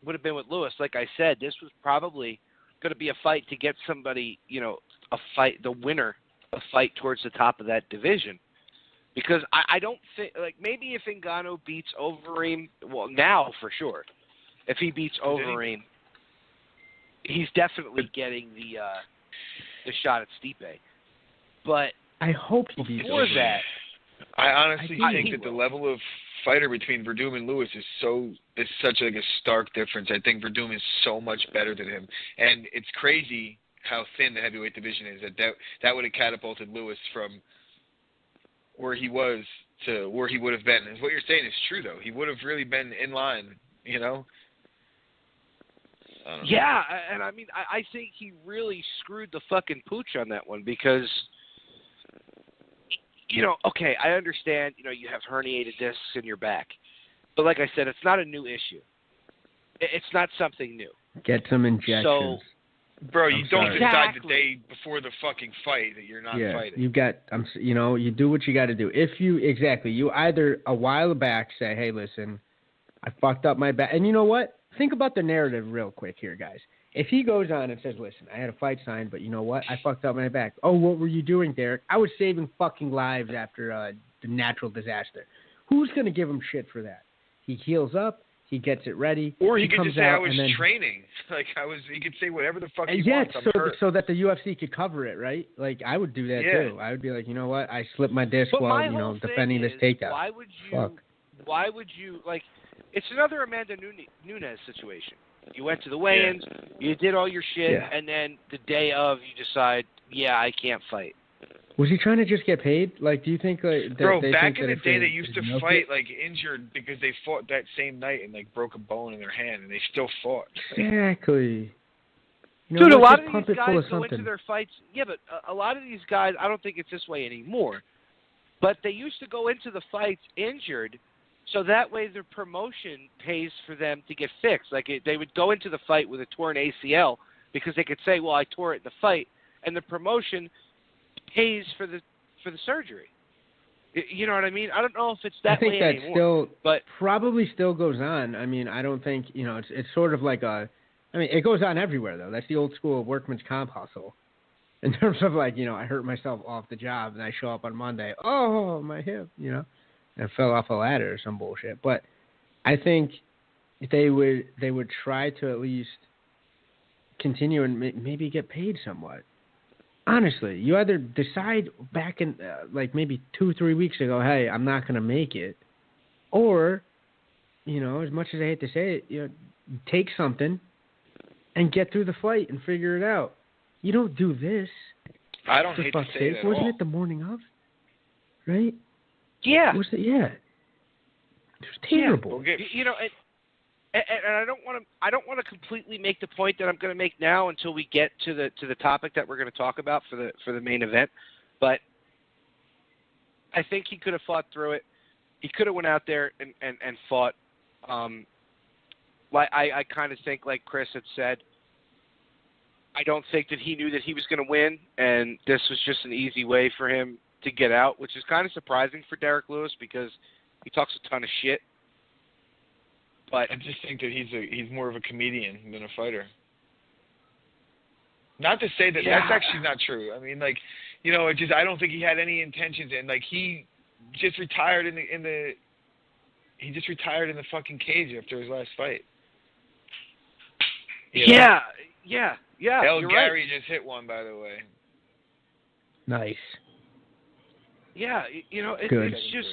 would have been with Lewis. Like I said, this was probably going to be a fight to get somebody, the winner, a fight towards the top of that division. Because I don't think, like, maybe if Ngannou beats Overeem, well, now for sure, if he beats Overeem, he's definitely getting the shot at Stipe. But I hope he beats Overeem. That, I honestly think that the level of fighter between Verdum and Lewis is such like a stark difference. I think Verdum is so much better than him, and it's crazy how thin the heavyweight division is. That would have catapulted Lewis from where he was to where he would have been. And what you're saying is true, though. He would have really been in line, you know? Yeah, and I mean, I think he really screwed the fucking pooch on that one because, okay, I understand, you have herniated discs in your back. But like I said, it's not a new issue. It's not something new. Get some injections. So, bro, you don't decide the day before the fucking fight that you're not fighting. You got, you do what you got to do. You either a while back say, hey, listen, I fucked up my back. And you know what? Think about the narrative real quick here, guys. If he goes on and says, listen, I had a fight signed, but you know what? I fucked up my back. Oh, what were you doing, Derek? I was saving fucking lives after the natural disaster. Who's going to give him shit for that? He heals up. He gets it ready. Or he could comes just say, out I was and then, training. Like, he could say whatever the fuck he wants. so that the UFC could cover it, right? Like, I would do that too. I would be like, you know what? I slipped my disc while, defending this takeout. Why would you, like, it's another Amanda Nunes situation. You went to the weigh-ins, you did all your shit, and then the day of, you decide, I can't fight. Was he trying to just get paid? Like, do you think that Bro, they back think in that the day, they used to fight, it? like, injured because they fought that same night and, like, broke a bone in their hand, and they still fought. Exactly. Dude, a lot of these guys go into their fights. Yeah, but a lot of these guys, I don't think it's this way anymore. But they used to go into the fights injured, so that way their promotion pays for them to get fixed. Like, they would go into the fight with a torn ACL because they could say, well, I tore it in the fight, and the promotion pays for the surgery. You know what I mean? I don't know if it's that way anymore. I think that still probably still goes on. I mean, I don't think, it's sort of like it goes on everywhere, though. That's the old school workman's comp hustle. In terms of, like, I hurt myself off the job and I show up on Monday, oh, my hip, and fell off a ladder or some bullshit. But I think they would try to at least continue and maybe get paid somewhat. Honestly, you either decide back in, like, maybe 2-3 weeks ago, hey, I'm not going to make it. Or, as much as I hate to say it, take something and get through the fight and figure it out. You don't do this. I don't hate to say it at all. Wasn't it the morning of? Right? Yeah. Was it? Yeah. It was terrible. Yeah. And I don't want to completely make the point that I'm going to make now until we get to the topic that we're going to talk about for the main event. But I think he could have fought through it. He could have went out there and fought. Like I kind of think, like Chris had said, I don't think that he knew that he was going to win, and this was just an easy way for him to get out, which is kind of surprising for Derek Lewis because he talks a ton of shit. But I just think that he's more of a comedian than a fighter. Not to say that that's actually not true. I mean, like, I don't think he had any intentions, and like he just retired in the fucking cage after his last fight. Yeah. El Gary just hit one, by the way. Nice. Yeah, it's just.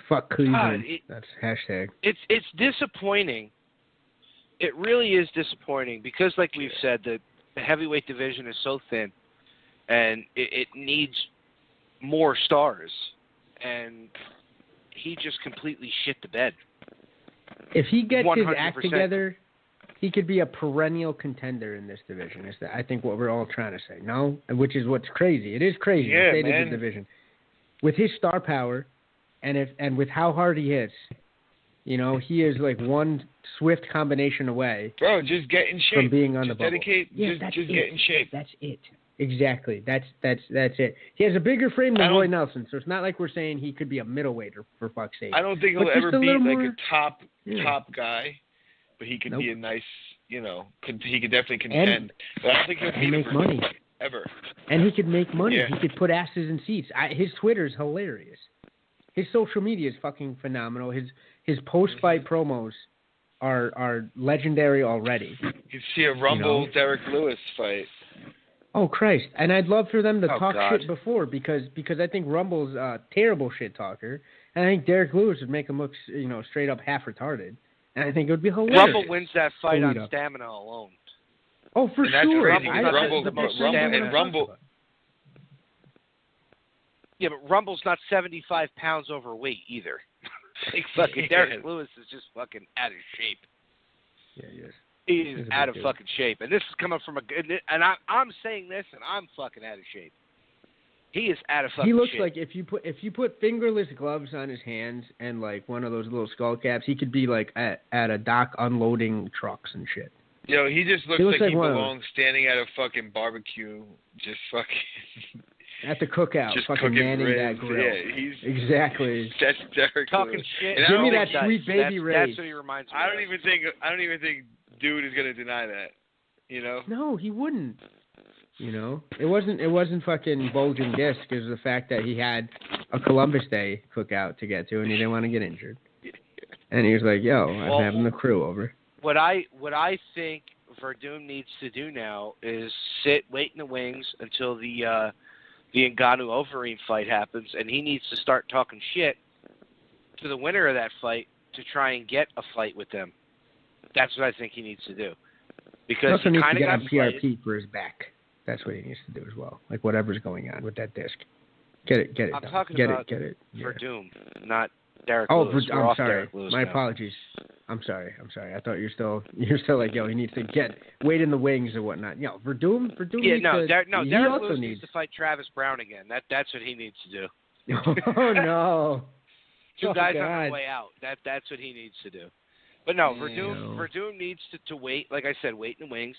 Fuck Cleveland. That's hashtag. It's disappointing. It really is disappointing because, like we've said, the heavyweight division is so thin, and it needs more stars, and he just completely shit the bed. If he gets 100%. his act together, he could be a perennial contender in this division. Is I think what we're all trying to say. No, which is what's crazy. It is crazy. Yeah, the state man. of the division with his star power. And with how hard he hits, he is like one swift combination away. Bro, just get in shape. From being on the bubble. Dedicate. Just get in shape. That's it. Exactly. That's it. He has a bigger frame than Roy Nelson, so it's not like we're saying he could be a middleweight for fuck's sake. I don't think he'll ever be like a top guy, but he could be a nice, he could definitely contend. But I don't think he'll make money ever. And he could make money. Yeah. He could put asses in seats. His Twitter's hilarious. His social media is fucking phenomenal. His post-fight promos are legendary already. You could see a Rumble Derek Lewis fight. Oh Christ! And I'd love for them to talk God. shit before because I think Rumble's a terrible shit talker, and I think Derek Lewis would make him look straight up half retarded, and I think it would be hilarious. Rumble wins that fight on stamina alone. Oh, for and that's sure. Crazy. Rumble. Yeah, but Rumble's not 75 pounds overweight either. Like fucking Derek Lewis is just fucking out of shape. Yeah, he is. He is out of fucking shape. And this is coming from and I'm saying this, and I'm fucking out of shape. He is out of fucking shape. He looks like if you put fingerless gloves on his hands and like one of those little skull caps, he could be like at a dock unloading trucks and shit. He just looks like he belongs standing at a fucking barbecue, just fucking. At the cookout, just fucking manning that grill. Yeah, exactly. That's Derek talking Lewis. shit. Give me that sweet baby Ray. That's what he reminds me. I don't even think dude is gonna deny that. No, he wouldn't. It wasn't fucking bulging disc. It was the fact that he had a Columbus Day cookout to get to, and he didn't want to get injured. And he was like, "Yo, I'm having the crew over." What I think Verdum needs to do now is wait in the wings until the Ngannou-Overeem fight happens, and he needs to start talking shit to the winner of that fight to try and get a fight with them. That's what I think he needs to do. Because he he needs kind to of get got on PRP for his back. That's what he needs to do as well. Like whatever's going on with that disc. Get it. I'm done. talking get about it. Verdum, not Derek Lewis. I'm sorry. Derek Lewis My now. apologies. I'm sorry. I thought you're still like, yo, he needs to wait in the wings or whatnot. You know, Verdum Yeah, needs Derek also Lewis needs to fight Travis Brown again. That's what he needs to do. Oh no. Two guys on their way out. That's what he needs to do. But no, Verdum needs to wait, like I said, wait in the wings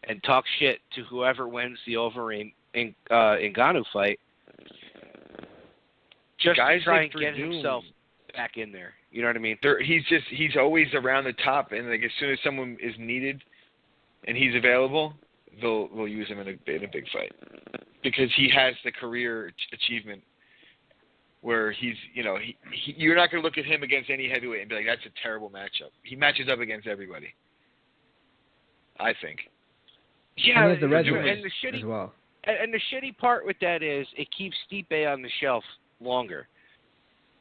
and talk shit to whoever wins the Overeem Ngannou fight. Just to try and get himself back in there. You know what I mean? He's always around the top, and like as soon as someone is needed and he's available, they'll use him in a big fight because he has the career achievement where you're not going to look at him against any heavyweight and be like, that's a terrible matchup. He matches up against everybody, I think. Yeah, and the shitty as well. And the shitty part with that is it keeps Stipe on the shelf longer.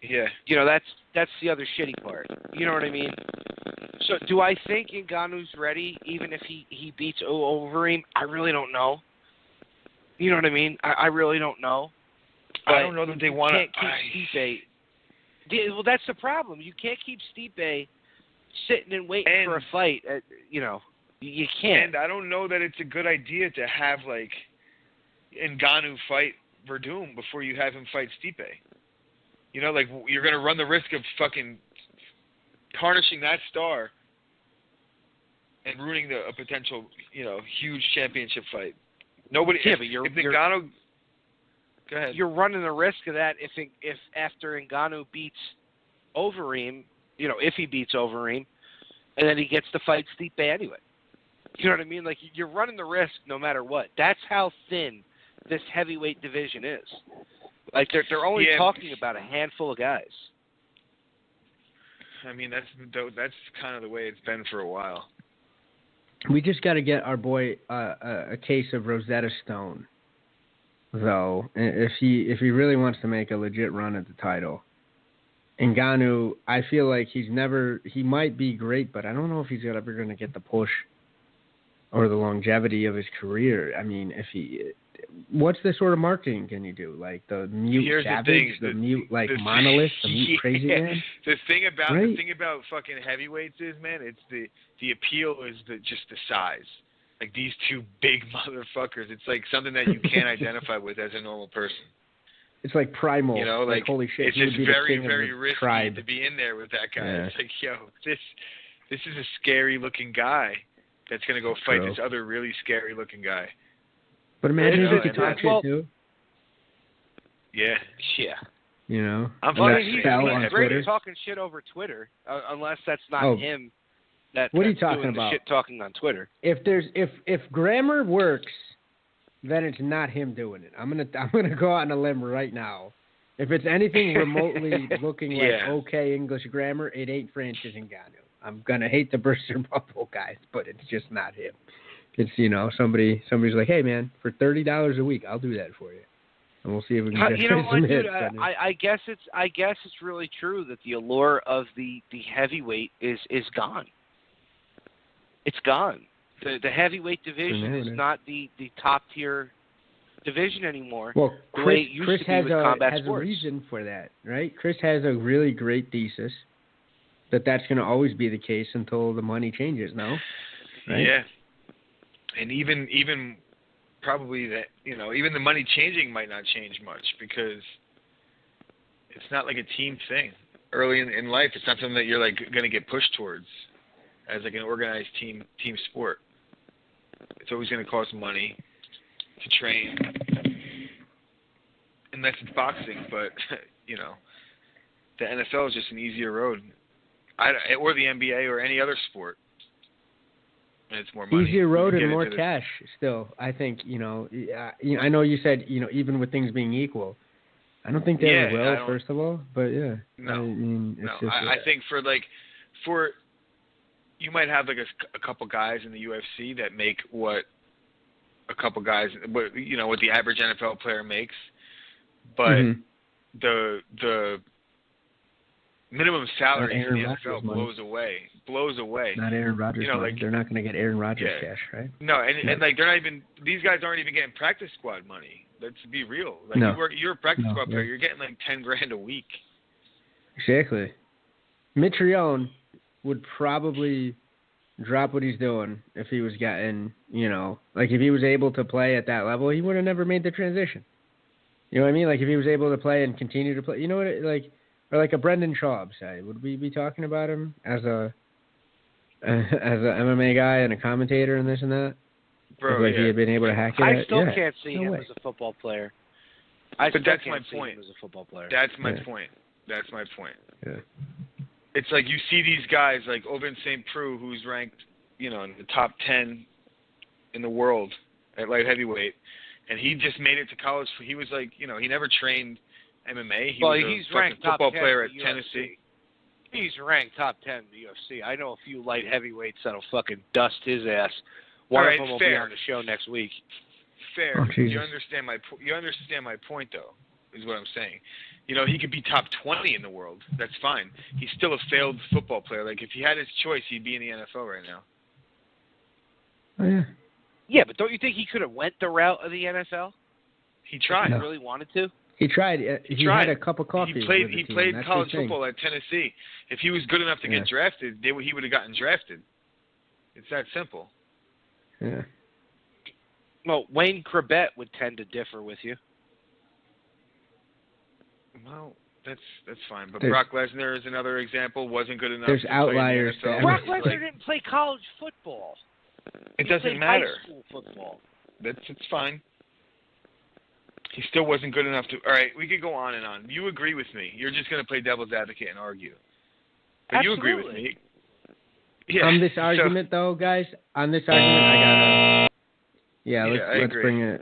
Yeah. You know, that's the other shitty part. You know what I mean? So do I think Ngannou's ready even if he beats Overeem? I really don't know. You know what I mean? I really don't know. But I don't know that they want to. You can't keep Stipe. Well, that's the problem. You can't keep Stipe sitting and waiting for a fight. You can't. And I don't know that it's a good idea to have, like, Ngannou fight Verdum before you have him fight Stipe. You know, like, you're going to run the risk of fucking tarnishing that star and ruining a potential, huge championship fight. Nobody. Yeah, but if Ngannou. Go ahead. You're running the risk of that if after Ngannou beats Overeem, if he beats Overeem, and then he gets to fight Stipe anyway. You know what I mean? Like, you're running the risk no matter what. That's how thin this heavyweight division is. Like, they're only talking about a handful of guys. I mean, that's kind of the way it's been for a while. We just got to get our boy a case of Rosetta Stone, though, if he really wants to make a legit run at the title. Ngannou, I feel like he might be great, but I don't know if he's ever going to get the push or the longevity of his career. I mean, what's the sort of marketing can you do? Like the mute savage, the mute monolith, the mute crazy man? The thing about fucking heavyweights is, man, it's the appeal is just the size. Like these two big motherfuckers. It's like something that you can't identify with as a normal person. It's like primal. Like holy shit. It's just very, very risky tribe. to be in there with that guy. Yeah. It's like, yo, this is a scary looking guy that's going to go fight this other really scary looking guy. But imagine if he talks shit too. Yeah. Yeah. I'm he's great at talking shit over Twitter, unless that's not him. What are you talking about? Shit talking on Twitter. If grammar works, then it's not him doing it. I'm gonna go out on a limb right now. If it's anything remotely looking like okay English grammar, it ain't Francis Ngannou. I'm gonna hate to burst your bubble, guys, but it's just not him. It's somebody's like, hey man, for $30 a week, I'll do that for you, and we'll see if we can get some hits. I guess it's really true that the allure of the heavyweight is gone. It's gone. The heavyweight division is not the top tier division anymore. Well, Chris has a reason for that, right? Chris has a really great thesis that's going to always be the case until the money changes. No, right? Yeah, and even probably that even the money changing might not change much because it's not like a team thing. Early in life, it's not something that you're like going to get pushed towards as like an organized team sport. It's always going to cost money to train, unless it's boxing. But the NFL is just an easier road, or the NBA or any other sport. And it's more money. Easier road and more cash. Still, I think I know you said even with things being equal, I don't think they ever will, first of all, but yeah. No, I mean, it's just, I think for you might have like a couple guys in the UFC that make what a couple guys, what the average NFL player makes, but the minimum salary in the NFL blows away. Not Aaron Rodgers money. They're not going to get Aaron Rodgers cash, right? No, and like they're not even. These guys aren't even getting practice squad money. Let's be real. Like you're a practice squad player. You're getting like $10,000 a week. Exactly. Mitrione would probably drop what he's doing if he was getting, like if he was able to play at that level, he would have never made the transition. You know what I mean? Like if he was able to play and continue to play, you know what? Or like a Brendan Schaub, say, would we be talking about him as a MMA guy and a commentator and this and that? Bro, like he had been able to hack it. I still can't see him as a football player. But that's my point. As a football player. That's my point. That's my point. Yeah. It's like you see these guys like Ovin St. Preux, who's ranked, in the top 10 in the world at light heavyweight, and he just made it to college. He was like, he never trained MMA. He's ranked football top 10 player at UFC. Tennessee. He's ranked top 10 in the UFC. I know a few light heavyweights that'll fucking dust his ass. One of them will be on the show next week. Fair. Oh, you understand my point, though, is what I'm saying. He could be top 20 in the world. That's fine. He's still a failed football player. Like, if he had his choice, he'd be in the NFL right now. Oh, yeah. Yeah, but don't you think he could have went the route of the NFL? He tried. He really wanted to? He tried. He had a cup of coffee. He played college football at Tennessee. If he was good enough to get drafted, he would have gotten drafted. It's that simple. Yeah. Well, Wayne Corbett would tend to differ with you. Well, that's fine. But Brock Lesnar is another example. Wasn't good enough. There's outliers. Brock Lesnar didn't play college football. It doesn't matter. High school football. It's fine. He still wasn't good enough to. All right, we could go on and on. You agree with me? You're just going to play devil's advocate and argue. But Absolutely. You agree with me? Yeah. On this argument, though, guys. On this argument, I gotta. Yeah, let's bring it.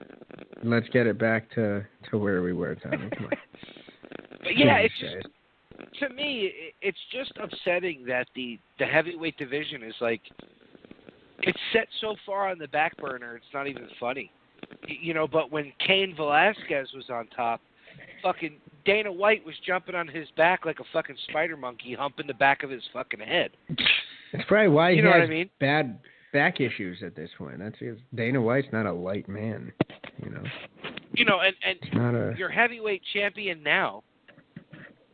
Let's get it back to where we were, Tommy. Come on. But yeah, it's just, to me, it's just upsetting that the heavyweight division is like, it's set so far on the back burner, it's not even funny. But when Cain Velasquez was on top, fucking Dana White was jumping on his back like a fucking spider monkey, humping the back of his fucking head. That's probably why he has bad back issues at this point. That's because Dana White's not a light man, And your heavyweight champion now,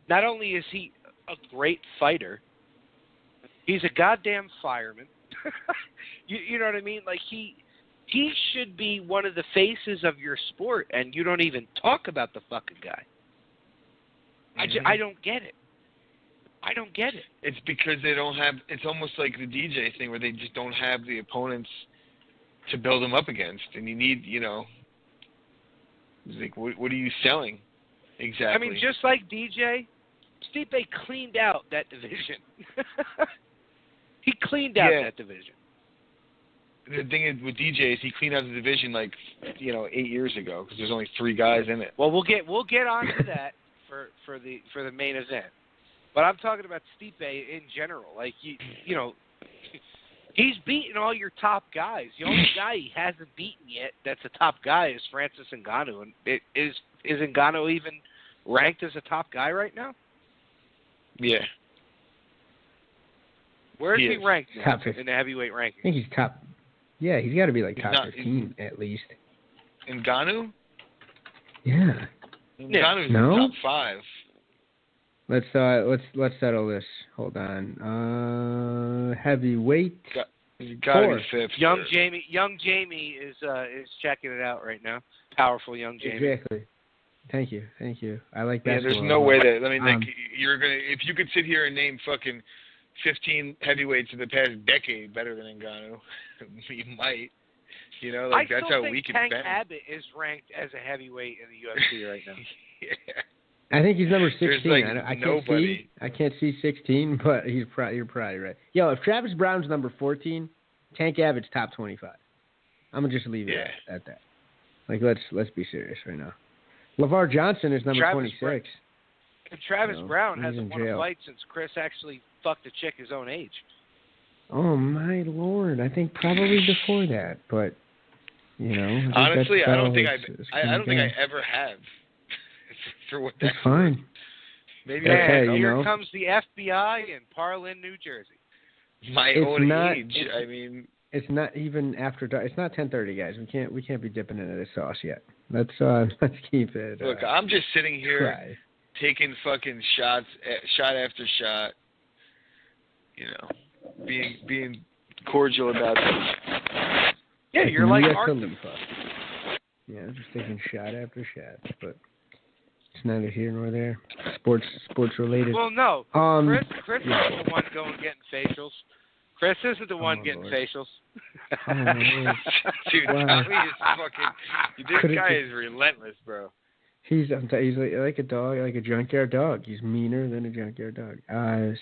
not only is he a great fighter, he's a goddamn fireman. You know what I mean? Like he should be one of the faces of your sport, and you don't even talk about the fucking guy. I don't get it. I don't get it. It's because they don't have. It's almost like the DJ thing where they just don't have the opponents to build them up against, and you need, It's like, what are you selling exactly? I mean, just like DJ, Stipe cleaned out that division. He cleaned out that division. The thing is with DJ is he cleaned out the division 8 years ago because there's only 3 guys in it. Well, we'll get on to that for the main event. But I'm talking about Stipe in general. Like he's beaten all your top guys. The only guy he hasn't beaten yet that's a top guy is Francis Ngannou. And is Ngannou even ranked as a top guy right now? Yeah. Where is he ranked now in the heavyweight ranking? I think he's top. Yeah, he's got to be top 15 at least. Ngannou? Yeah. Ngannou's top 5. Let's settle this. Hold on. Heavyweight. You got to be 5th. Young Jamie is checking it out right now. Powerful young Jamie. Exactly. Thank you. I like that. Yeah, there's no way that. You're gonna if you could sit here and name fucking 15 heavyweights of the past decade better than Ngannou, you might. That's how weak it's been. Tank Abbott is ranked as a heavyweight in the UFC right now. Yeah. I think he's number 16. I can't see 16, but you're probably right. Yo, if Travis Brown's number 14, Tank Abbott's top 25. I'm gonna just leave it at that. Like let's be serious right now. LeVar Johnson is number 26. And Travis Brown hasn't won a jail. fight since Chris actually fucked a chick his own age. Oh my Lord! I think probably before that, but honestly, I don't think I ever have. For what that's fine. Maybe here comes the FBI in Parlin, New Jersey. My own age. I mean, it's not even after dark. It's not 10:30, guys. We can't be dipping into this sauce yet. Let's keep it. Look, I'm just sitting here taking fucking shot after shot. Being cordial about this. Yeah, you're like Martin. Yeah, just taking shot after shot, but it's neither here nor there. Sports related. Well, no. Chris isn't the one getting facials. Chris isn't the one getting facials. Dude, Tommy is fucking. This guy is relentless, bro. He's like a dog, like a junkyard dog. He's meaner than a junkyard dog.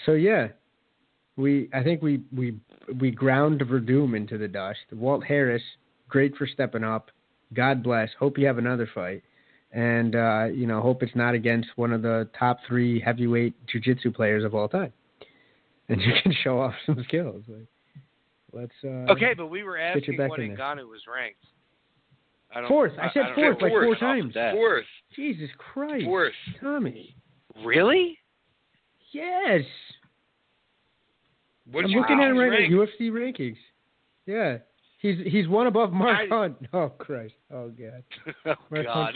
So yeah. I think we ground Verdum into the dust. Walt Harris, great for stepping up. God bless. Hope you have another fight, and hope it's not against one of the top 3 heavyweight jiu-jitsu players of all time, and you can show off some skills. Okay, but we were asking what Ngannou was ranked. Fourth. I said fourth like 4 times. Fourth. Jesus Christ. Fourth. Tommy. Really? Yes. I'm looking at him right now. UFC rankings. Yeah, he's one above Mark Hunt. Oh Christ! Oh God! Oh God!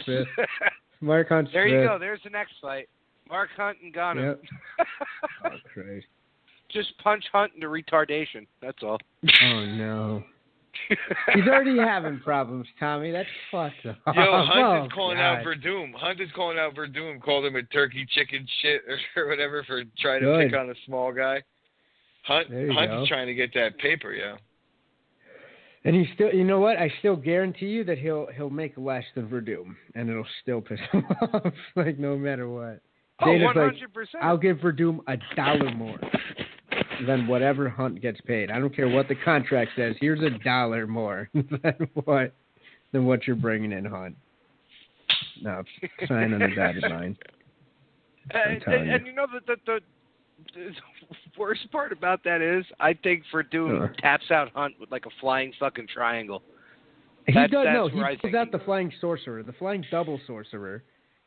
Mark Hunt's there you go. There's the next fight. Mark Hunt and Ngannou. Yep. Oh Christ! Just punch Hunt into retardation. That's all. Oh no! He's already having problems, Tommy. That's fucked up. Yo, Hunt is calling out Verdum. Called him a turkey chicken shit or whatever for trying to pick on a small guy. Hunt is trying to get that paper, yo. And he's still, you know what? I still guarantee you that he'll make less than Verdum, and it'll still piss him off, like no matter what. Oh, 100%. Like, I'll give Verdum $1 more than whatever Hunt gets paid. I don't care what the contract says. Here's $1 more than what you're bringing in, Hunt. No, sign on the dotted line. And you know the worst part about that is, I think Verdum taps out Hunt with like a flying fucking triangle. He pulls out the flying sorcerer, the flying double sorcerer.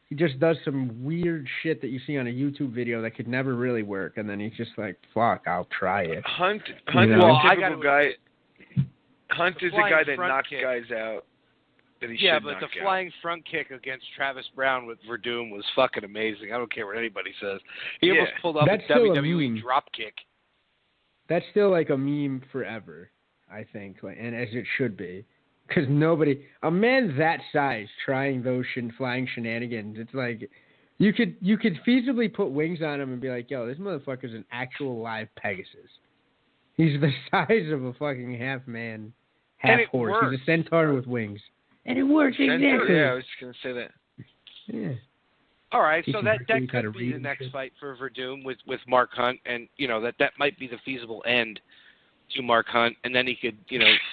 He just does some weird shit that you see on a YouTube video that could never really work, and then he's just like, "Fuck, I'll try it." Hunt is a typical guy. Hunt is the guy that knocks guys out. Yeah, but the flying front kick against Travis Brown with Verdum was fucking amazing. I don't care what anybody says. He almost pulled off a WWE drop kick. That's still like a meme forever, I think, and as it should be. Because a man that size trying those flying shenanigans, it's like, you could feasibly put wings on him and be like, yo, this motherfucker's an actual live Pegasus. He's the size of a fucking half man, half horse. Works. He's a centaur with wings. And it works exactly. Yeah, I was just going to say that. Yeah. All right, so that could be the next fight for Verdum with Mark Hunt, and, that might be the feasible end to Mark Hunt, and then he could,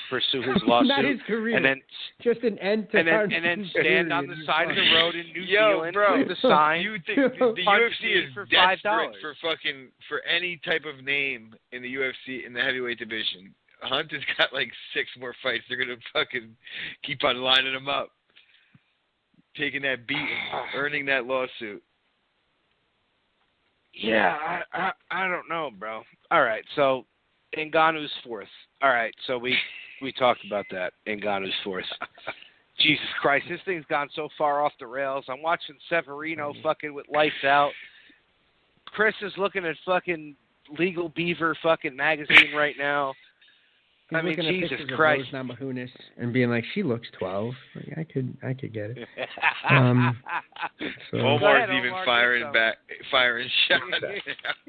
pursue his lawsuit. Not his career. And then, just an end to and then stand on the side of the road in New Zealand with the sign. You think the UFC is desperate for any type of name in the UFC in the heavyweight division? Hunt has got like 6 more fights. They're gonna fucking keep on lining him up, taking that beat, earning that lawsuit. Yeah, I don't know, bro. All right, so Ngannou's 4th. All right, so we talked about that. Ngannou's 4th. Jesus Christ, this thing's gone so far off the rails. I'm watching Severino fucking with lights out. Chris is looking at fucking Legal Beaver fucking magazine right now. He's looking at Jesus pictures Christ. of Rose Namajunas and being like, she looks 12. Like, I could get it. Omar's even firing shots.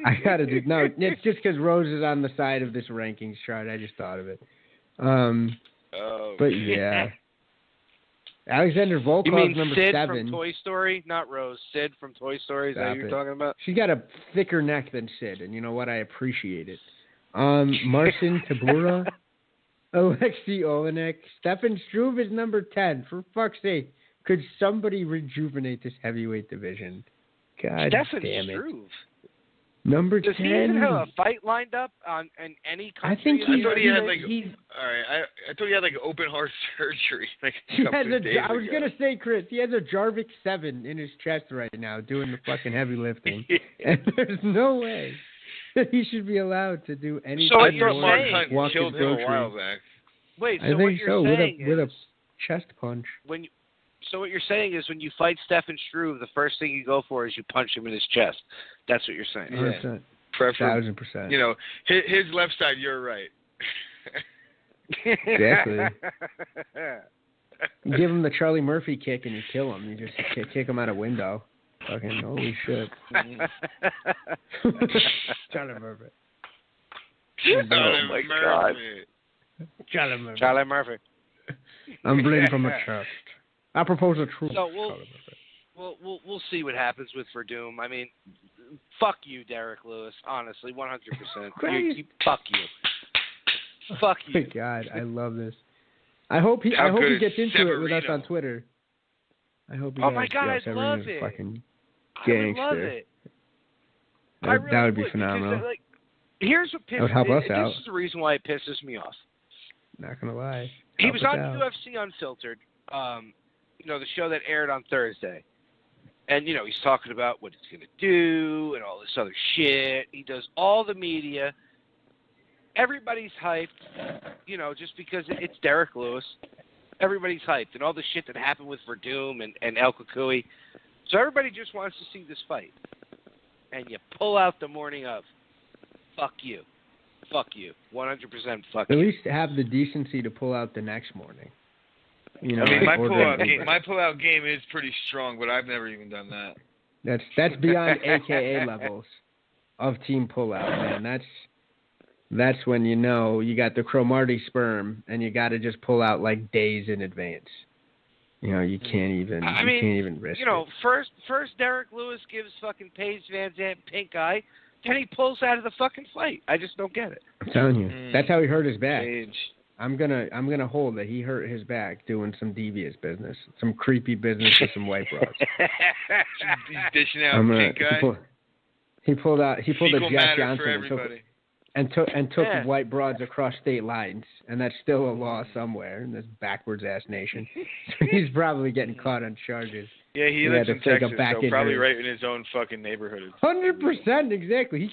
I gotta do. No, it's just because Rose is on the side of this rankings chart. I just thought of it. But yeah, Alexander Volkov's number Sid 7. From Toy Story, not Rose. Sid from Toy Story. Is that what you're talking about? She's got a thicker neck than Sid, and you know what? I appreciate it. Marcin Tybura. Alexei Olenek. Stefan Struve is number 10. For fuck's sake. Could somebody rejuvenate this heavyweight division? God Stefan damn it. Struve. Number Does 10. he even have a fight lined up in any country? I think I thought he had I thought he had open heart surgery. He has I was gonna say, Chris, he has a Jarvik 7 in his chest right now doing the fucking heavy lifting, and there's no way that he should be allowed to do anything. So what you're Mark saying? Hunt killed him a while back. Wait, so I think what you're saying with a is chest punch. So what you're saying is when you fight Stefan Struve, the first thing you go for is you punch him in his chest. That's what you're saying. 100%. Preferably, 1,000%. you know, his left side, you're right. Exactly. You give him the Charlie Murphy kick and you kill him. You just kick him out a window. Fucking holy shit. Charlie Murphy. Oh my God. Charlie Murphy. Charlie Murphy. I'm bleeding from a chest. I propose a truth. So we'll see what happens with Verdum. I mean, fuck you, Derek Lewis. Honestly, 100%. Fuck you. Fuck you. Oh my God, I love this. I hope he gets into it with us on Twitter. I hope he Oh my God, I'd love it. Fucking gangster. I would love it. That would be phenomenal. Because, here's what pisses that would help us out. This is the reason why it pisses me off. Not gonna lie. He was on UFC Unfiltered, the show that aired on Thursday. And, he's talking about what he's going to do and all this other shit. He does all the media. Everybody's hyped, just because it's Derek Lewis. Everybody's hyped. And all the shit that happened with Verdum and El Kukui. So everybody just wants to see this fight. And you pull out the morning of. Fuck you. Fuck you. 100% fuck you. At least have the decency to pull out the next morning. My pull-out game is pretty strong, but I've never even done that. That's beyond AKA levels of team pull-out, man. That's when you got the Cromartie sperm, and you got to just pull out days in advance. You can't even risk it. First Derek Lewis gives fucking Paige Van Zandt pink eye, then he pulls out of the fucking fight. I just don't get it. I'm telling you, that's how he hurt his back. Paige. I'm gonna hold that he hurt his back doing some devious business, some creepy business with some white broads. He's dishing out pink eye. He pulled a Jack Johnson and took white broads across state lines, and that's still a law somewhere in this backwards ass nation. So he's probably getting caught on charges. Yeah, he lives in Texas, so probably right in his own fucking neighborhood. 100%, exactly. He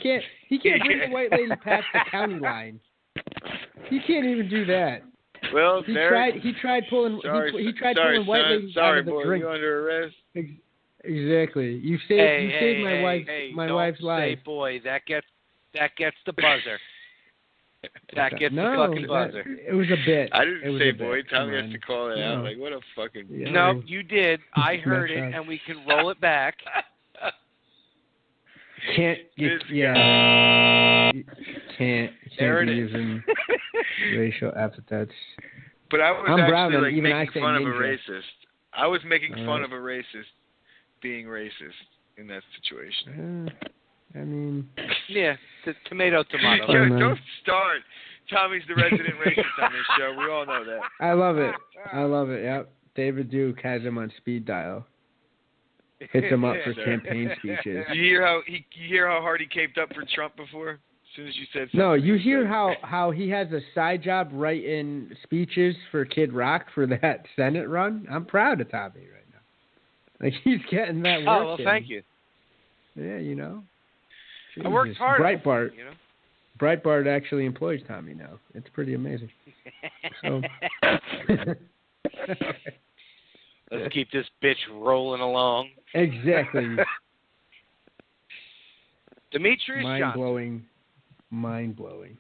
can't bring the white lady past the county line. He can't even do that. Well, he tried pulling white ladies out of the drink. You're under arrest. Exactly. You saved my wife's life. Say boy, that gets the buzzer. That gets the fucking buzzer. It was a bit. I didn't say boy. Tommy has to call it out. What a fucking. Yeah. No, you did. I heard it, and we can roll it back. Can't be using racial epithets. But I was actually making fun of a racist. I was making fun of a racist being racist in that situation. Yeah, tomato. Don't start. Tommy's the resident racist on this show. We all know that. I love it. Yep. David Duke has him on speed dial. Hits him up for campaign speeches. You hear how hard he caped up for Trump before? As soon as you said something. No, you hear how he has a side job writing speeches for Kid Rock for that Senate run? I'm proud of Tommy right now. He's getting that work. Oh, well, thank you. Yeah, Jesus. I worked hard. Breitbart actually employs Tommy now. It's pretty amazing. So. Let's keep this bitch rolling along. Exactly. Demetrius Johnson. Mind blowing.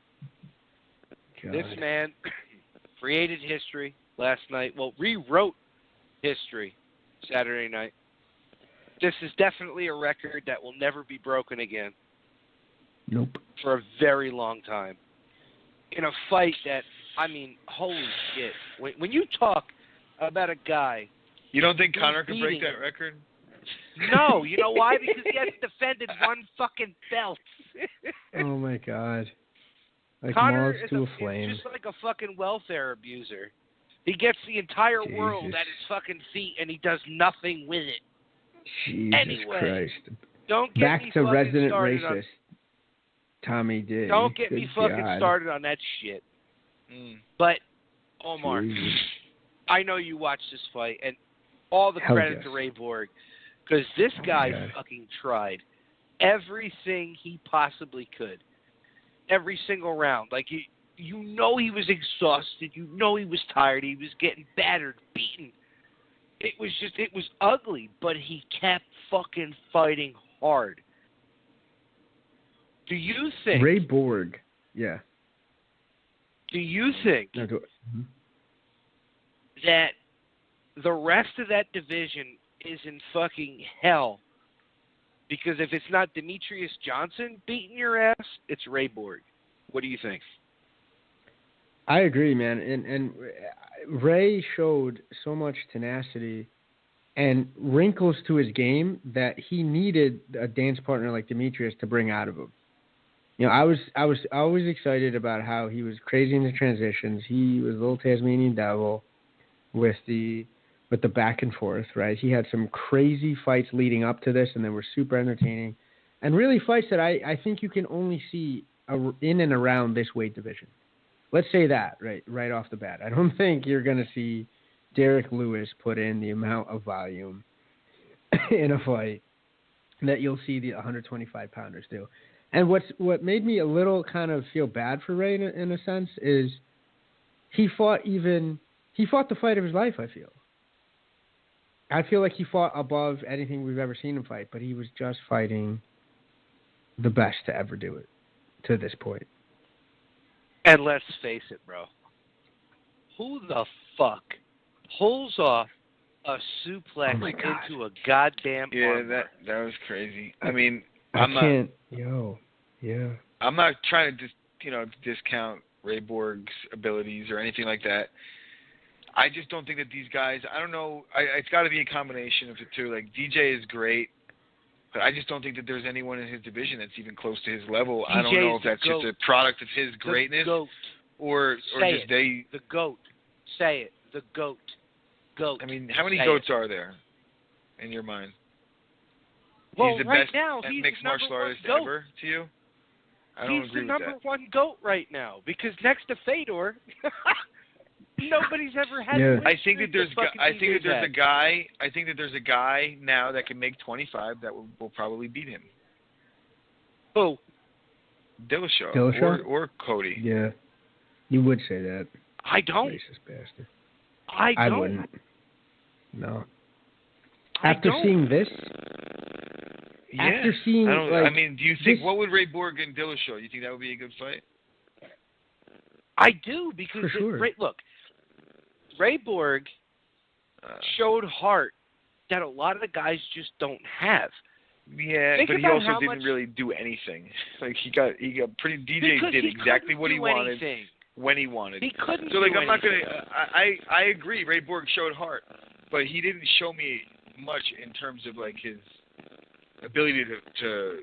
God. This man created history last night. Well, rewrote history Saturday night. This is definitely a record that will never be broken again. Nope. For a very long time. In a fight that, holy shit. When you talk about a guy. You don't think Conor can break that record? No. You know why? Because he hasn't defended one fucking belt. Oh, my God. Conor moths to a flame. Is just like a fucking welfare abuser. He gets the entire world at his fucking feet, and he does nothing with it. Jesus anyway, Christ. Don't get Back me to fucking resident started racist. Tommy D. Don't get me fucking started on that shit. But, Omar, I know you watched this fight, and all the credit to Ray Borg, because this guy fucking tried everything he possibly could. Every single round. Like, you know he was exhausted. You know he was tired. He was getting battered, beaten. It was ugly, but he kept fucking fighting hard. Do you think... Ray Borg, yeah. Do you think that the rest of that division is in fucking hell? Because if it's not Demetrius Johnson beating your ass, it's Ray Borg. What do you think? I agree, man. And Ray showed so much tenacity and wrinkles to his game that he needed a dance partner like Demetrius to bring out of him. You know, I was always excited about how he was crazy in the transitions. He was a little Tasmanian devil with the back and forth, right? He had some crazy fights leading up to this, and they were super entertaining, and really fights that I think you can only see in and around this weight division. Let's say that right off the bat. I don't think you're going to see Derek Lewis put in the amount of volume in a fight that you'll see the 125-pounders do. And what made me a little kind of feel bad for Ray in a sense is he fought the fight of his life, I feel like he fought above anything we've ever seen him fight, but he was just fighting the best to ever do it to this point. And let's face it, bro. Who the fuck pulls off a suplex into a goddamn arm? Yeah, that was crazy. I mean, I'm not trying to discount Ray Borg's abilities or anything like that. I just don't think that these guys, I don't know, it's got to be a combination of the two. Like, DJ is great, but I just don't think that there's anyone in his division that's even close to his level. I don't know if that's just a product of his greatness or just they... The GOAT. Say it. The GOAT. GOAT. I mean, how many GOATs are there in your mind? Well, he's the right best now, he's mixed the martial artist GOAT. ever to you? I don't agree with that. He's the number one GOAT right now because next to Fedor... Nobody's ever had. Yeah. I think that there's a guy now that can make 25 that will probably beat him. Who? Dillashaw. Or Cody. Yeah, you would say that. I don't. Racist bastard. I don't. Wouldn't. No. After seeing this. Yeah. After seeing, do you think what would Ray Borg and Dillashaw? You think that would be a good fight? I do because for sure. Look. Ray Borg showed heart that a lot of the guys just don't have. Yeah, but he also didn't really do anything. Like he got pretty. DJ did exactly what he wanted when he wanted. He couldn't. So I'm not anything. gonna. I agree. Ray Borg showed heart, but he didn't show me much in terms of like his ability to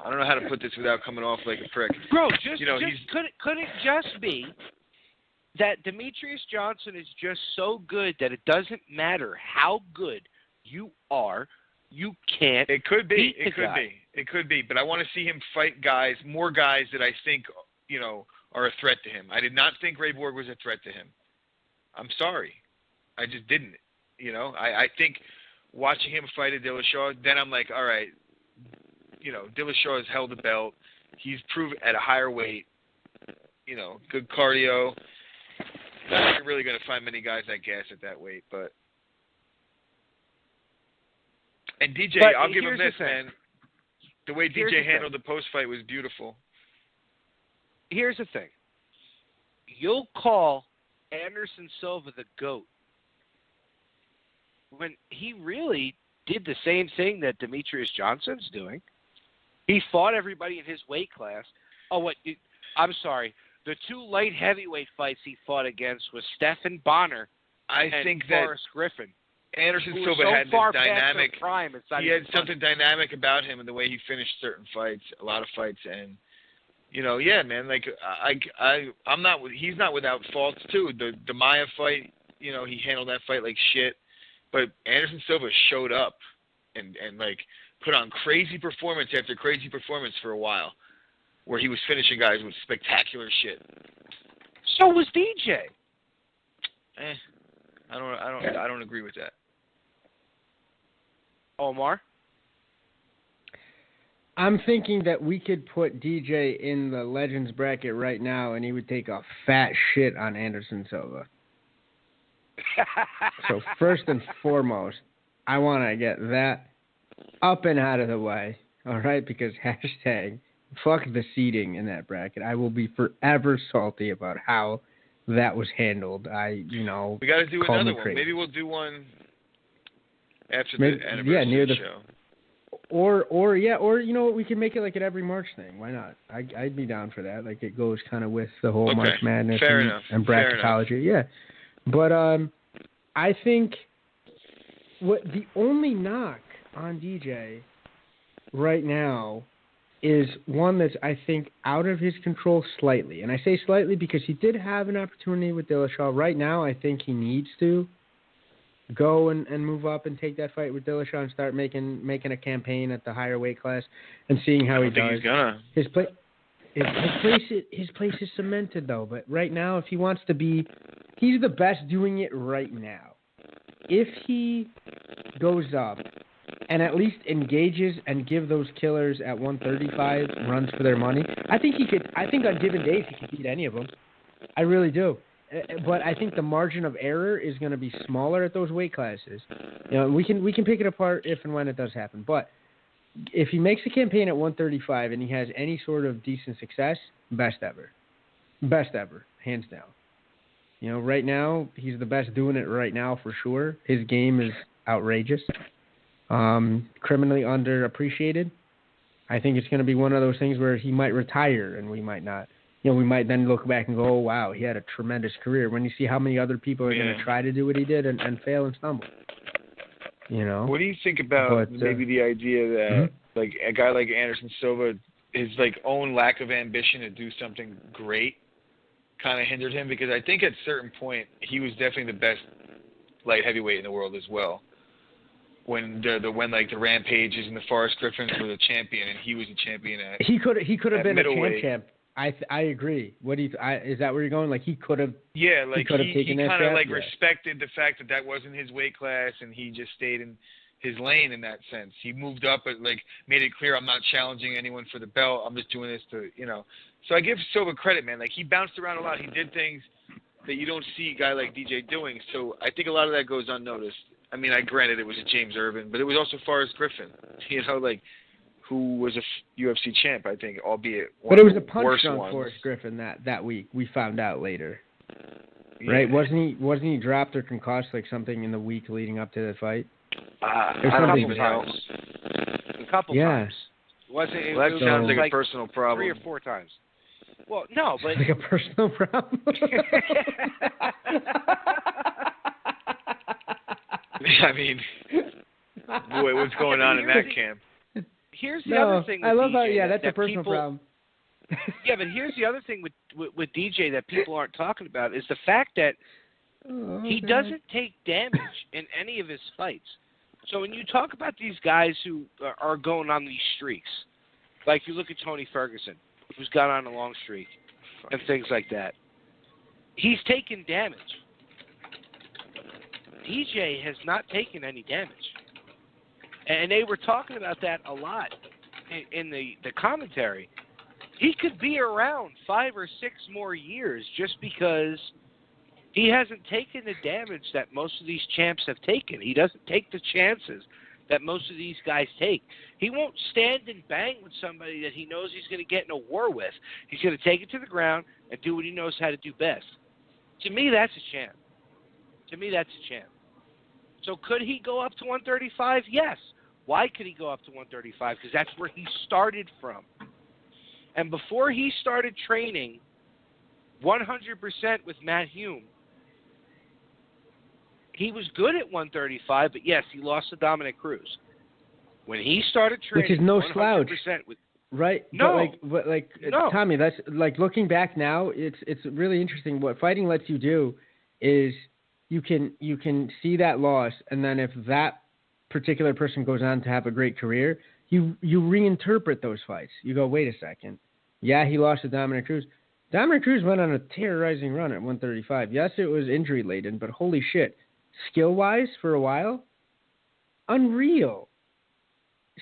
I don't know how to put this without coming off like a prick. Bro, could it just be that Demetrius Johnson is just so good that it doesn't matter how good you are, you can't. It could be. It could be. But I want to see him fight more guys that I think are a threat to him. I did not think Ray Borg was a threat to him. I'm sorry, I just didn't. I think watching him fight a Dillashaw, then I'm like, all right, Dillashaw has held the belt. He's proved at a higher weight. Good cardio. Not really going to find many guys that gas at that weight, but. And DJ, I'll give him this, man. The way DJ handled the post-fight was beautiful. Here's the thing. You'll call Anderson Silva the GOAT when he really did the same thing that Demetrius Johnson's doing. He fought everybody in his weight class. I'm sorry. The two light heavyweight fights he fought against was Stephan Bonner and Forrest Griffin. Anderson Silva had this dynamic. He had something dynamic about him in the way he finished certain fights, a lot of fights, and Yeah, man. Like I'm not. He's not without faults too. The Maia fight, he handled that fight like shit. But Anderson Silva showed up and like put on crazy performance after crazy performance for a while, where he was finishing guys with spectacular shit. So was DJ. I don't agree with that. Omar? I'm thinking that we could put DJ in the Legends bracket right now, and he would take a fat shit on Anderson Silva. So first and foremost, I want to get that up and out of the way, all right? Because hashtag fuck the seeding in that bracket. I will be forever salty about how that was handled. We got to do another one. Maybe we'll do one after the anniversary show. Or we can make it like an every March thing. Why not? I'd be down for that. Like it goes kind of with the whole March Madness and bracketology. Yeah, but I think what the only knock on DJ right now is one that's, I think, out of his control slightly. And I say slightly because he did have an opportunity with Dillashaw. Right now, I think he needs to go and move up and take that fight with Dillashaw and start making a campaign at the higher weight class and seeing how he does. He's gonna. His place is cemented, though. But right now, if he wants to be, he's the best doing it right now. If he goes up and at least engages and give those killers at 135 runs for their money, I think he could. I think on given days he could beat any of them. I really do. But I think the margin of error is going to be smaller at those weight classes. We can pick it apart if and when it does happen. But if he makes a campaign at 135 and he has any sort of decent success, best ever, hands down. Right now he's the best doing it right now for sure. His game is outrageous, criminally underappreciated. I think it's going to be one of those things where he might retire and we might not. We might then look back and go, oh, wow, he had a tremendous career, when you see how many other people are going to try to do what he did and fail and stumble. What do you think about maybe the idea that like a guy like Anderson Silva, his like own lack of ambition to do something great kind of hindered him? Because I think at a certain point he was definitely the best light heavyweight in the world as well. When the Rampages and the Forrest Griffins were the champion and he was a champion at he could have been a champ. I agree. What do you? Is that where you're going? Like he could have. Yeah, like he kind of like respected the fact that wasn't his weight class, and he just stayed in his lane in that sense. He moved up, but like made it clear, I'm not challenging anyone for the belt. I'm just doing this to So I give Silva credit, man. Like he bounced around a lot. He did things that you don't see a guy like DJ doing. So I think a lot of that goes unnoticed. I mean, granted it was a James Irvin, but it was also Forrest Griffin. Who was a UFC champ, I think, albeit one of the worst ones. But it was a punch on Forrest Griffin that week. We found out later, right? Wasn't he dropped or concussed like something in the week leading up to the fight? A couple times. That sounds like a personal problem. 3 or 4 times. Well, no, but like a personal problem. I mean, boy, what's going on in that camp? Here's the other thing. I love DJ, how that's a personal problem. Yeah, but here's the other thing with DJ that people aren't talking about is the fact that he doesn't take damage in any of his fights. So when you talk about these guys who are going on these streaks, like you look at Tony Ferguson, who's got on a long streak, and things like that, he's taken damage. DJ has not taken any damage. And they were talking about that a lot in the commentary. He could be around 5 or 6 more years just because he hasn't taken the damage that most of these champs have taken. He doesn't take the chances that most of these guys take. He won't stand and bang with somebody that he knows he's going to get in a war with. He's going to take it to the ground and do what he knows how to do best. To me, that's a champ. So could he go up to 135? Yes. Why could he go up to 135? Because that's where he started from. And before he started training 100% with Matt Hume, he was good at 135, but yes, he lost to Dominic Cruz. When he started training, which is no slouch. Right. No. But No. Tommy, that's like looking back now, it's really interesting. What fighting lets you do is you can see that loss, and then if that particular person goes on to have a great career, you reinterpret those fights. You go, wait a second. Yeah, he lost to Dominic Cruz. Dominic Cruz went on a terrorizing run at 135. Yes, it was injury laden, but holy shit, skill wise for a while, unreal.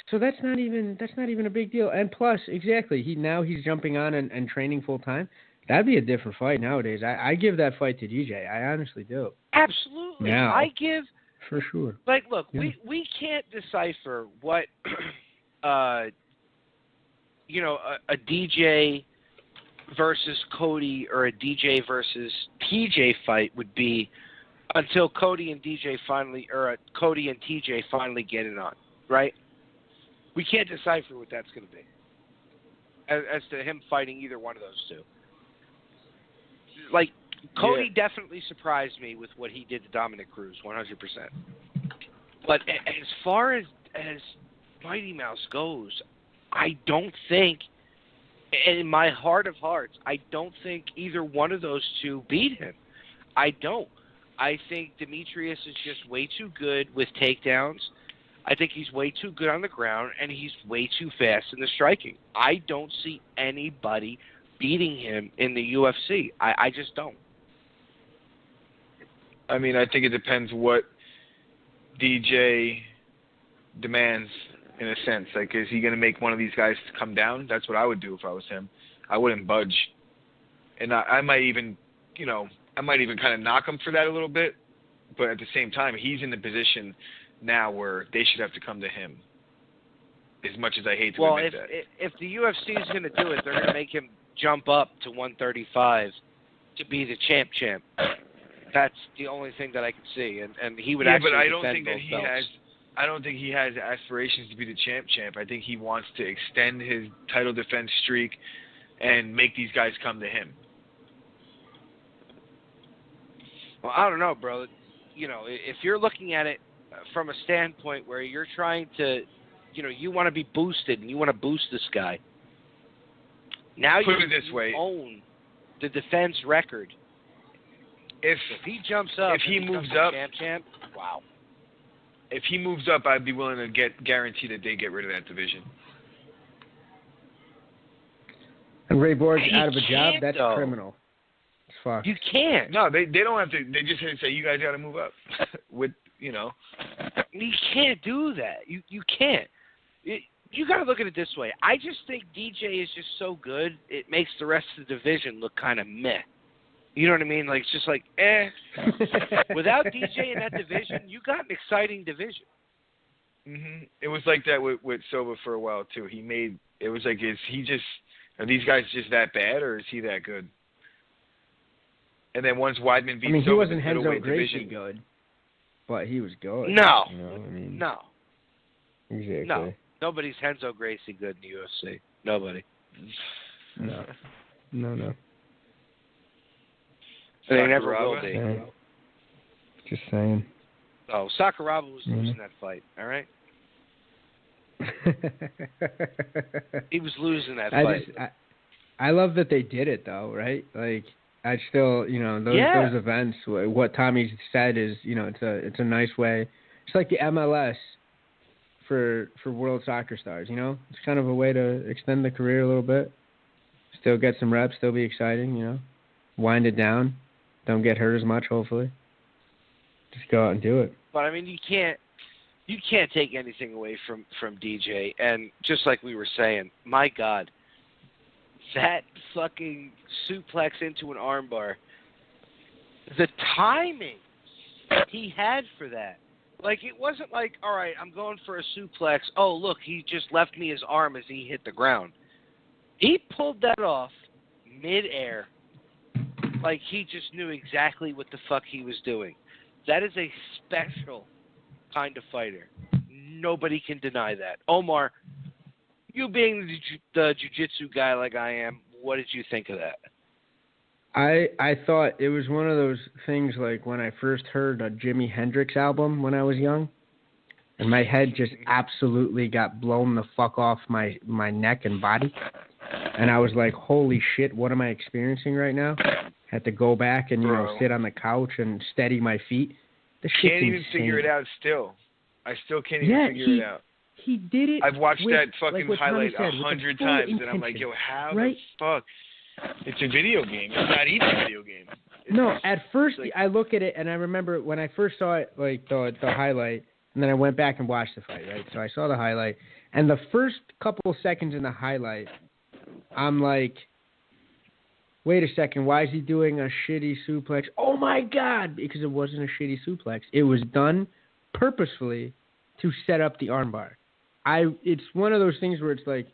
So that's not even a big deal. And plus, exactly, he's jumping on and training full time. That'd be a different fight nowadays. I give that fight to DJ. I honestly do. Absolutely. Now, I give for sure. Like, look, Yeah. we can't decipher what a DJ versus Cody or a DJ versus TJ fight would be until Cody and TJ finally get it on, right? We can't decipher what that's going to be as to him fighting either one of those two. Like, Cody definitely surprised me with what he did to Dominic Cruz, 100%. But as far as Mighty Mouse goes, I don't think, in my heart of hearts, I don't think either one of those two beat him. I don't. I think Demetrius is just way too good with takedowns. I think he's way too good on the ground, and he's way too fast in the striking. I don't see anybody beating him in the UFC. I just don't. I mean, I think it depends what DJ demands, in a sense. Like, is he going to make one of these guys come down? That's what I would do if I was him. I wouldn't budge. And I might even, kind of knock him for that a little bit. But at the same time, he's in the position now where they should have to come to him. As much as I hate to admit that. Well, if the UFC is going to do it, they're going to make him jump up to 135 to be the champ. That's the only thing that I can see, and he would actually. Yeah, but I don't think that he has. I don't think he has aspirations to be the champ. I think he wants to extend his title defense streak and make these guys come to him. Well, I don't know, bro. If you're looking at it from a standpoint where you're trying to, you want to be boosted and you want to boost this guy. Now you own the defense record. If he jumps up, if he moves up, champ, wow. If he moves up, I'd be willing to guarantee that they get rid of that division. And Ray Borg's out of a job. That's criminal. It's fucked. You can't. No, they don't have to. They just have to say you guys got to move up. You can't do that. You can't. You got to look at it this way. I just think DJ is just so good. It makes the rest of the division look kind of meh. You know what I mean? Like, it's just like, Without DJ in that division, you got an exciting division. Mm-hmm. It was like that with Silva for a while, too. It was like, are these guys just that bad, or is he that good? And then once Weidman beat Silva, he wasn't Renzo Gracie good, but he was good. No. No. Exactly. No. Nobody's Renzo Gracie good in the UFC. Nobody. No. They never will be. Yeah. Just saying. Oh, Sakuraba was losing that fight, all right? He was losing that fight. I love that they did it, though, right? Like, I still, those events, what Tommy said is, it's a nice way. It's like the MLS for world soccer stars, It's kind of a way to extend the career a little bit. Still get some reps, still be exciting, Wind it down. Don't get hurt as much, hopefully. Just go out and do it. But I mean, you can't take anything away from DJ. And just like we were saying, my God, that fucking suplex into an armbar, the timing he had for that. Like, it wasn't like, all right, I'm going for a suplex. Oh, look, he just left me his arm as he hit the ground. He pulled that off midair. Like, he just knew exactly what the fuck he was doing. That is a special kind of fighter. Nobody can deny that. Omar, you being the jiu-jitsu guy like I am, what did you think of that? I thought it was one of those things like when I first heard a Jimi Hendrix album when I was young. and my head just absolutely got blown the fuck off my neck and body. And I was like, holy shit, what am I experiencing right now? Had to go back and, sit on the couch and steady my feet. The shit's can't even insane. figure it out still. I still can't even figure it out. He did it. I've watched that fucking like highlight 100 times, and I'm like, yo, how the fuck? It's a video game. It's not even a video game. At first I look at it, and I remember when I first saw it, like the highlight, and then I went back and watched the fight, right? So I saw the highlight, and the first couple of seconds in the highlight, I'm like, wait a second, why is he doing a shitty suplex? Oh my God! Because it wasn't a shitty suplex. It was done purposefully to set up the armbar. It's one of those things where it's like,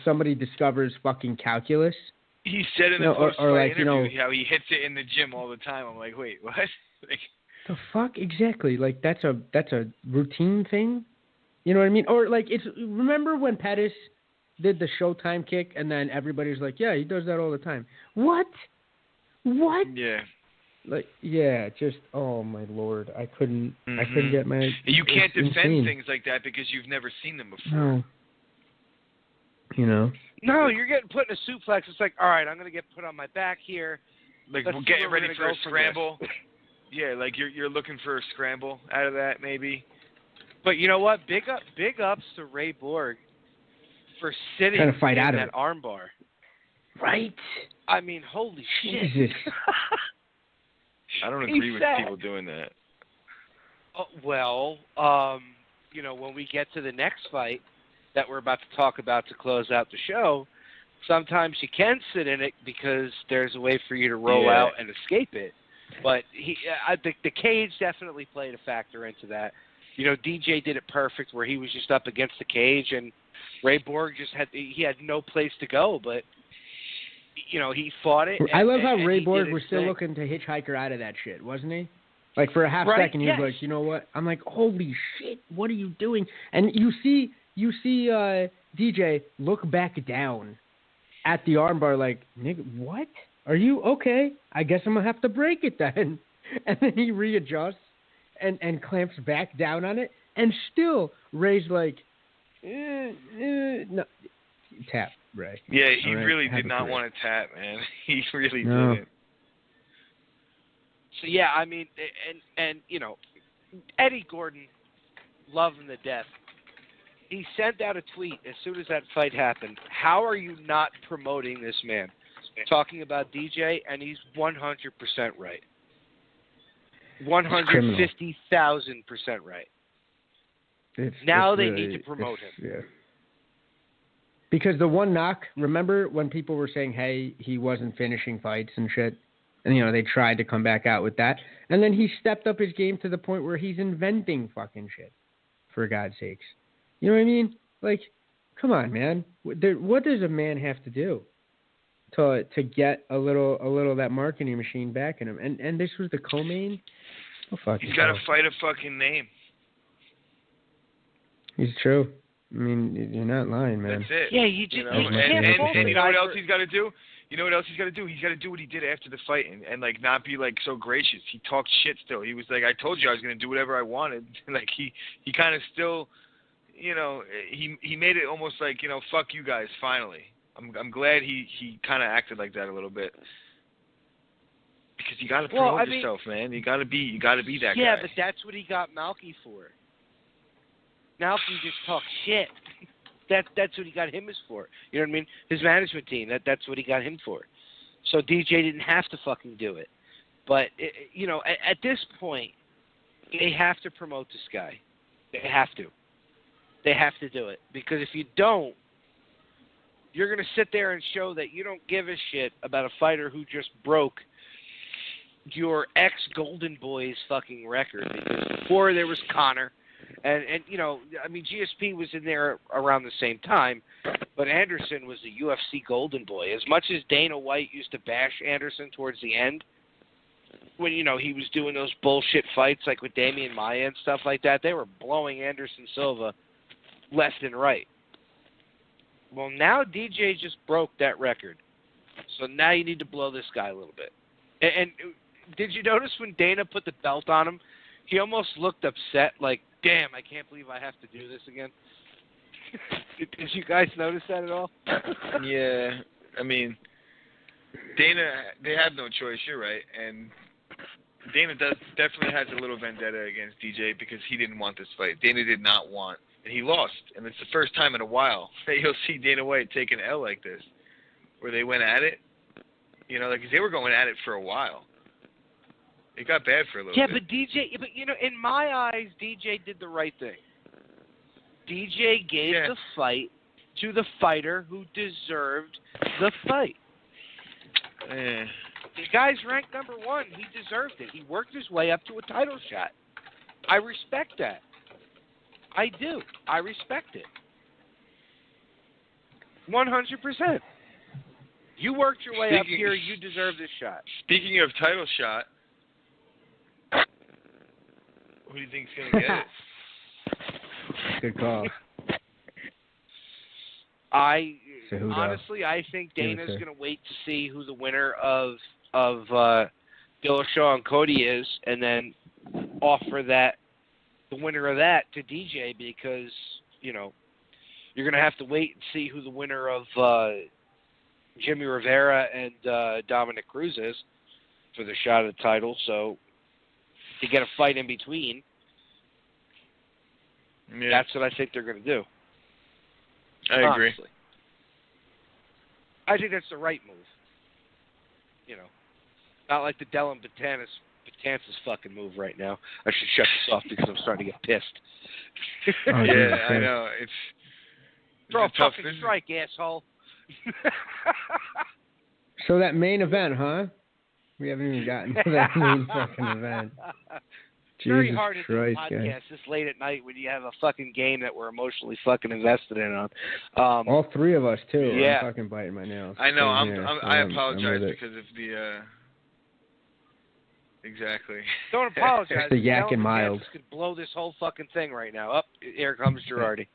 somebody discovers fucking calculus. He said in the post-fight interview how he hits it in the gym all the time. I'm like, wait, what? Like, the fuck? Exactly. Like, that's a routine thing? You know what I mean? Or, like, remember when Pettis did the Showtime kick, and then everybody's like, yeah, he does that all the time. What? Yeah. Like, yeah, just, oh my Lord, I couldn't get my. You can't defend things like that because you've never seen them before. No. No, you're getting put in a suplex. It's like, all right, I'm gonna get put on my back here. Like, we're getting ready for a scramble. Yeah, like you're looking for a scramble out of that, maybe. But you know what? Big ups to Ray Borg for sitting trying to fight in out of that it. armbar. Right. I mean, holy shit. Jesus. I don't agree with people doing that. Well, when we get to the next fight that we're about to talk about to close out the show, sometimes you can sit in it because there's a way for you to roll out and escape it. But the cage definitely played a factor into that. DJ did it perfect where he was just up against the cage, and Ray Borg had no place to go, but he fought it. I love how Ray Borg was still looking to hitchhiker out of that shit, wasn't he? Like, for a half second, he was like, you know what? I'm like, holy shit, what are you doing? And you see DJ look back down at the armbar like, nigga, what? Are you okay? I guess I'm going to have to break it then. And then he readjusts and clamps back down on it. And still, Ray's like, no. Tap, Ray. Yeah, he really did not want to tap, man. He really didn't. So, yeah, I mean, and Eddie Gordon, love him to death. He sent out a tweet as soon as that fight happened. How are you not promoting this man? Talking about DJ, and he's 100% right. 150,000% right. Now they need to promote him. Yeah. Because the one knock, remember when people were saying, hey, he wasn't finishing fights and shit? And, they tried to come back out with that. And then he stepped up his game to the point where he's inventing fucking shit, for God's sakes. You know what I mean? Like, come on, man. What does a man have to do to get a little of that marketing machine back in him? And this was the co-main? Oh, fuck. He's got to fight a fucking name. He's true. I mean, you're not lying, man. That's it. Yeah, you just and you know what else he's got to do? You know what else he's got to do? He's got to do what he did after the fight and like not be like so gracious. He talked shit still. He was like, I told you I was going to do whatever I wanted. Like he kind of still, he made it almost like, fuck you guys finally. I'm glad he kind of acted like that a little bit. Because you got to promote yourself, man. You got to be that guy. Yeah, but that's what he got Malky for. Malky just talks shit. That's what he got him for. You know what I mean? His management team. That's what he got him for. So DJ didn't have to fucking do it. But at this point, they have to promote this guy. They have to. They have to do it because if you don't, you're gonna sit there and show that you don't give a shit about a fighter who just broke your ex-Golden Boys fucking record. Because before there was Connor. And I mean, GSP was in there around the same time, but Anderson was the UFC Golden Boy. As much as Dana White used to bash Anderson towards the end, when, he was doing those bullshit fights like with Damian Maia and stuff like that, they were blowing Anderson Silva left and right. Well, now DJ just broke that record. So now you need to blow this guy a little bit. And did you notice when Dana put the belt on him, he almost looked upset, like, damn, I can't believe I have to do this again. Did you guys notice that at all? Yeah, I mean, Dana, they have no choice. You're right, and Dana definitely has a little vendetta against DJ because he didn't want this fight. Dana did not want, and he lost, and it's the first time in a while that you'll see Dana White take an L like this, where they went at it. You know, like they were going at it for a while. It got bad for a little bit. Yeah, but you know, in my eyes, DJ did the right thing. DJ gave the fight to the fighter who deserved the fight. The guy's ranked number 1. He deserved it. He worked his way up to a title shot. I respect that. I do. I respect it. 100%. You worked your way up here. You deserve this shot. Speaking of title shot, who do you think's going to get it? Good call. Honestly, I think Dana's going to wait to see who the winner of Dillashaw and Cody is, and then offer the winner of that to DJ because, you know, you're going to have to wait and see who the winner of Jimmy Rivera and Dominic Cruz is for the shot at the title. So to get a fight in between, that's what I think they're going to do. I agree. I think that's the right move. You know, not like the Dellin Betances fucking move right now. I should shut this off because I'm starting to get pissed. Yeah, I know. It's throw a tough fucking strike, asshole. So that main event, huh? We haven't even gotten to that main fucking event. It's very hard Jesus to do a Christ, podcast guys. this late at night when you have a fucking game that we're emotionally fucking invested in on. All three of us, too. Yeah. I'm fucking biting my nails. I know. I I'm apologize with it. because of the... Exactly. Don't apologize. It's the yak and mild. Could blow this whole fucking thing right now. Up, here comes Girardi.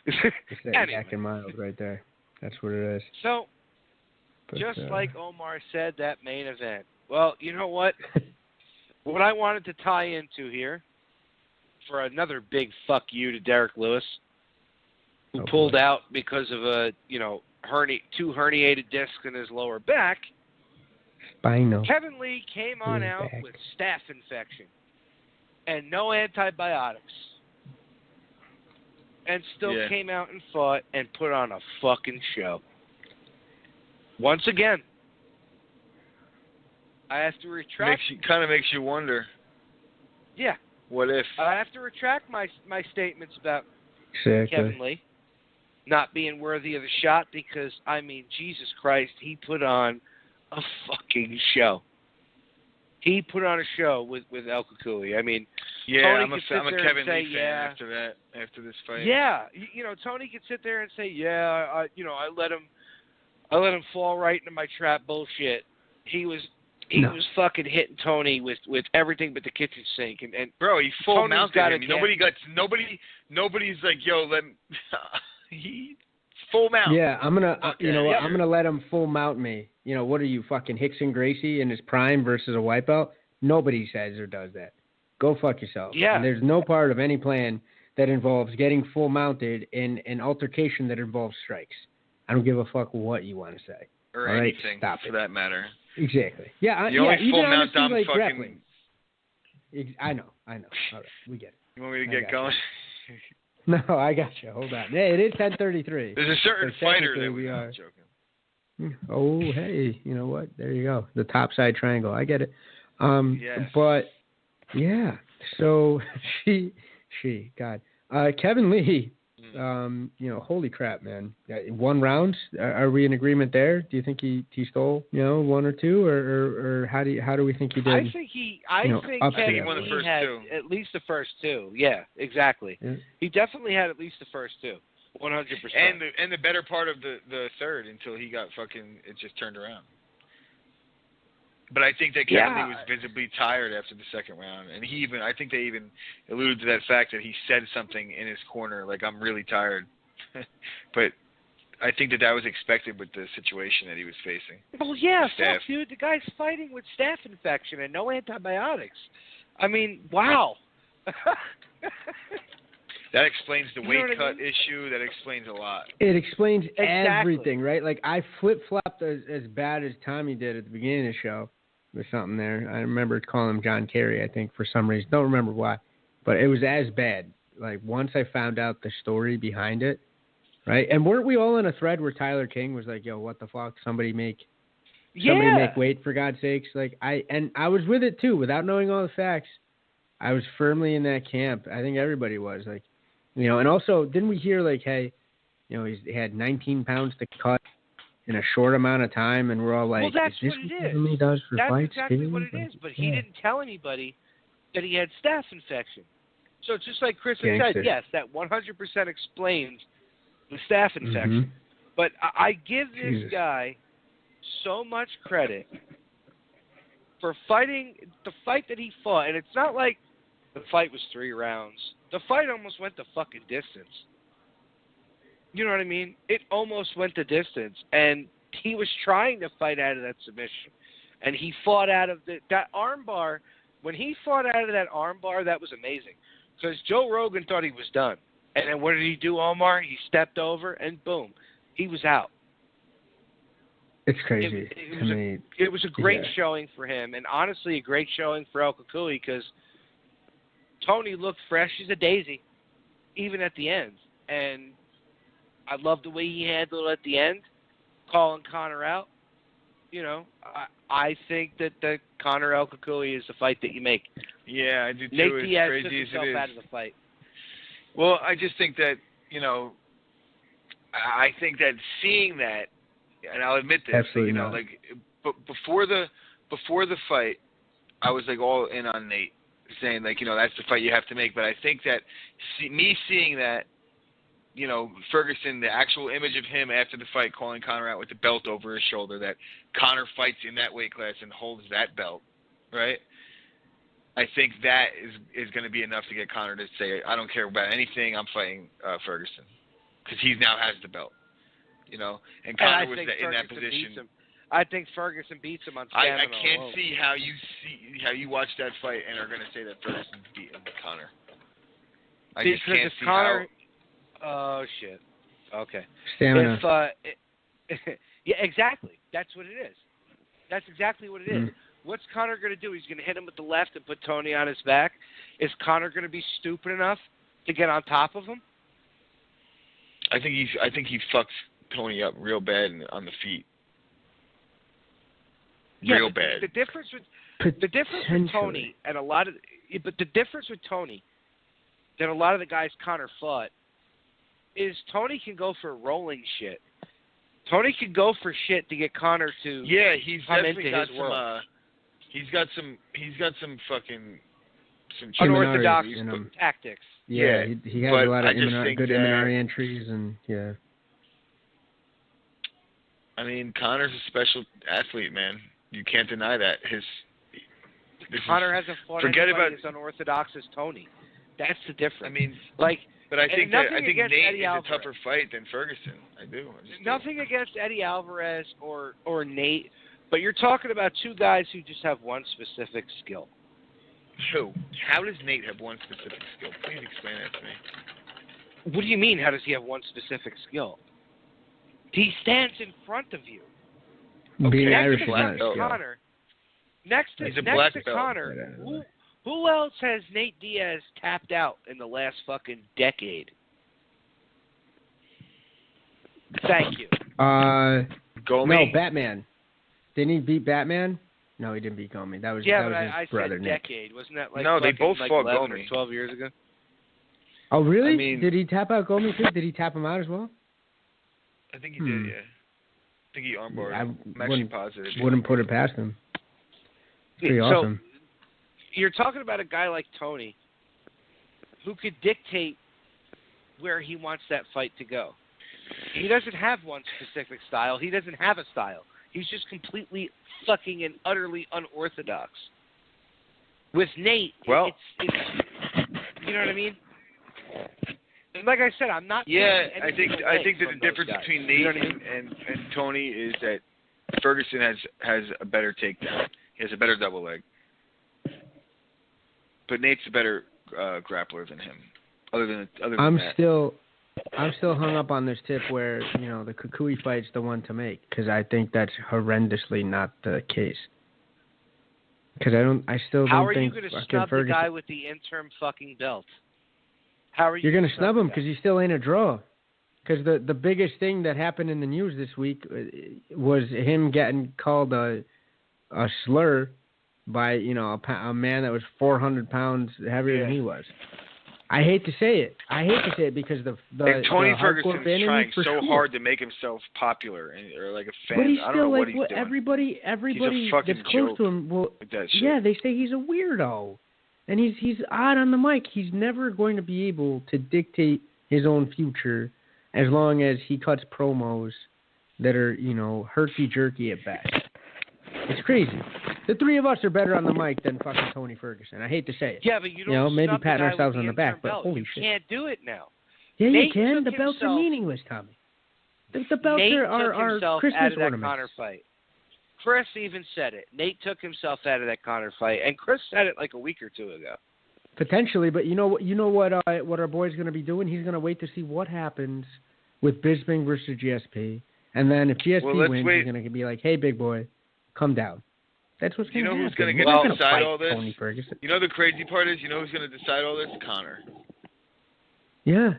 It's that Anyway. yak and mild right there. That's what it is. So, But, just like Omar said, that main event. Well, you know what? What I wanted to tie into here, for another big fuck you to Derek Lewis, who pulled out because of a, two herniated discs in his lower back. Spinal. Kevin Lee came on out with staph infection and no antibiotics, and still came out and fought and put on a fucking show. Once again, I have to retract. Kind of makes you wonder. Yeah. What if? I have to retract my statements about Kevin Lee not being worthy of a shot because, I mean, Jesus Christ, he put on a fucking show. He put on a show with El Kukui. I mean, yeah, Tony I'm a Kevin Lee fan after that, after this fight. Yeah, Tony could sit there and say, yeah, I let him fall right into my trap bullshit. He was fucking hitting Tony with everything but the kitchen sink, and bro, he full mounted him. Nobody's like, yo, let him. He full mount. Yeah, I'm gonna, I'm gonna let him full mount me. What are you, fucking Hickson Gracie in his prime versus a wipeout? Nobody says or does that. Go fuck yourself. Yeah. And there's no part of any plan that involves getting full mounted in an altercation that involves strikes. I don't give a fuck what you want to say. Or all right? anything, Stop for it. that matter. Exactly. Yeah. The only full mount I'm like fucking. Grappling. I know. All right, we get it. You want me to get going? No, I got you. Hold on. Hey, it is 10:33. There's a certain fighter that we are joking. Oh, hey, you know what? There you go. The top side triangle. I get it. Yes. But yeah. So Kevin Lee. Holy crap, man. 1 round. Are we in agreement there? Do you think he stole, 1 or 2, or how do we think he did? I think Kevin Lee had at least the first 2. Yeah, exactly. Yeah. He definitely had at least the first 2. 100%. And the better part of the third until he got it just turned around. But I think that Kevin Lee was visibly tired after the second round, and I think they even alluded to that fact that he said something in his corner, like, I'm really tired. But I think that was expected with the situation that he was facing. Well, yeah, fuck, dude, the guy's fighting with staph infection and no antibiotics. I mean, wow. That explains the weight cut issue. That explains a lot. It explains everything, right? Like, I flip-flopped as bad as Tommy did at the beginning of the show. There's something there. I remember calling him John Kerry, I think, for some reason. Don't remember why. But it was as bad. Like, once I found out the story behind it, right? And weren't we all in a thread where Tyler King was like, yo, what the fuck? Somebody make weight, for God's sakes. Like, I was with it, too, without knowing all the facts. I was firmly in that camp. I think everybody was. Like, you know, and also, didn't we hear, like, hey, you know, he had 19 pounds to cut in a short amount of time, and we're all like, well, that's is this what it is. He does for that's fights, exactly too? what it is, but he didn't tell anybody that he had staph infection. So it's just like Chris had said, yes, that 100% explains the staph infection. Mm-hmm. But I give this guy so much credit for fighting the fight that he fought, and it's not like the fight was 3 rounds. The fight almost went the fucking distance. You know what I mean? It almost went the distance, and he was trying to fight out of that submission, and he fought out of that armbar. When he fought out of that armbar, that was amazing, because Joe Rogan thought he was done, and then what did he do, Omar? He stepped over, and boom, he was out. It's crazy. It was a great showing for him, and honestly, a great showing for El Cucuy, because Tony looked fresh as a daisy, even at the end. And I love the way he handled it at the end, calling Conor out. You know, I think that the Conor El Cucuy is the fight that you make. Yeah, I do too. Nate Diaz crazy took himself out of the fight. Well, I just think that, you know, I think that seeing that, and I'll admit this, absolutely you know, not. like, but before the fight, I was like all in on Nate, saying like, you know, that's the fight you have to make. But I think that seeing that, you know, Ferguson, the actual image of him after the fight calling Conor out with the belt over his shoulder, that Conor fights in that weight class and holds that belt, right? I think that is going to be enough to get Conor to say, I don't care about anything, I'm fighting Ferguson, because he now has the belt, you know. And Conor was in that position. I think Ferguson beats him on stamina. I can't see how you watch that fight and are going to say that Ferguson's beating Conor. I just can't see Conor, how. Oh shit. Okay. Stamina. Yeah, exactly. That's what it is. That's exactly what it is. What's Conor going to do? He's going to hit him with the left and put Tony on his back. Is Conor going to be stupid enough to get on top of him? I think he fucks Tony up real bad on the feet. Real bad. The difference with Tony and a lot of the difference with Tony that a lot of the guys Conor fought is Tony can go for rolling shit. Tony can go for shit to get Conor to he's come definitely into got his some. world. He's got some fucking some unorthodox tactics. Yeah, he has a lot of good Imanari entries, and I mean, Conor's a special athlete, man. You can't deny that. Conor hasn't fought anybody as unorthodox as Tony. That's the difference. I mean, like, but I think Nate Eddie is Alvarez. a tougher fight than Ferguson. I do. Nothing against Eddie Alvarez or Nate, but you're talking about two guys who just have one specific skill. Who? How does Nate have one specific skill? Please explain that to me. What do you mean? How does he have one specific skill? He stands in front of you. Being next Irish to is not a skill. Conor, next to Conor, who else has Nate Diaz tapped out in the last fucking decade? Thank you. Gomi? No, Batman. Didn't he beat Batman? No, he didn't beat Gomi. That was his brother, said Nick. Decade. Wasn't that like no? They both fought 11 Gomi. or 12 years ago. Oh, really? I mean, did he tap out Gomi too? Did he tap him out as well? I think he did. Yeah. I think he armbarred. I'm actually positive. Wouldn't put it past him. Pretty awesome. So, you're talking about a guy like Tony who could dictate where he wants that fight to go. He doesn't have one specific style. He doesn't have a style. He's just completely fucking and utterly unorthodox. With Nate, it's you know what I mean? And like I said, I'm not. Yeah, I think that the difference between Nate and Tony is that Ferguson has a better takedown. He has a better double leg. But Nate's a better grappler than him. Other than I'm that. still hung up on this tip where the Kukui fight's the one to make, because I think that's horrendously not the case. Because I still How don't are think you going to fucking snub the Ferguson. guy with the interim fucking belt? How are you? You're going to snub him because he still ain't a draw. Because the biggest thing that happened in the news this week was him getting called a slur by a man that was 400 pounds heavier than he was. I hate to say it. Because the and Tony the Ferguson's trying so hard to to make himself popular or like a fan. But he's I don't still know like what he's doing. everybody that's close to him. Well, that shit. yeah, they say he's a weirdo, and he's odd on the mic. He's never going to be able to dictate his own future as long as he cuts promos that are herky-jerky at best. It's crazy. The three of us are better on the mic than fucking Tony Ferguson. I hate to say it. Yeah, but you don't maybe snub the patting guy ourselves with on the interim back, but belt. holy you shit. can't do it now. Yeah, Nate you can. The took belts are himself- meaningless, Tommy. The belts Nate are took himself Christmas out of that ornaments. Conor fight. Chris even said it. Nate took himself out of that Conor fight, and Chris said it like a week or two ago. Potentially, but you know what our boy's going to be doing? He's going to wait to see what happens with Bisping versus GSP, and then if GSP wins, he's going to be like, "Hey, big boy, come down." That's what's going to happen. You know who's going to decide all this? Tony Ferguson. You know the crazy part is, who's going to decide all this? Conor. Yeah,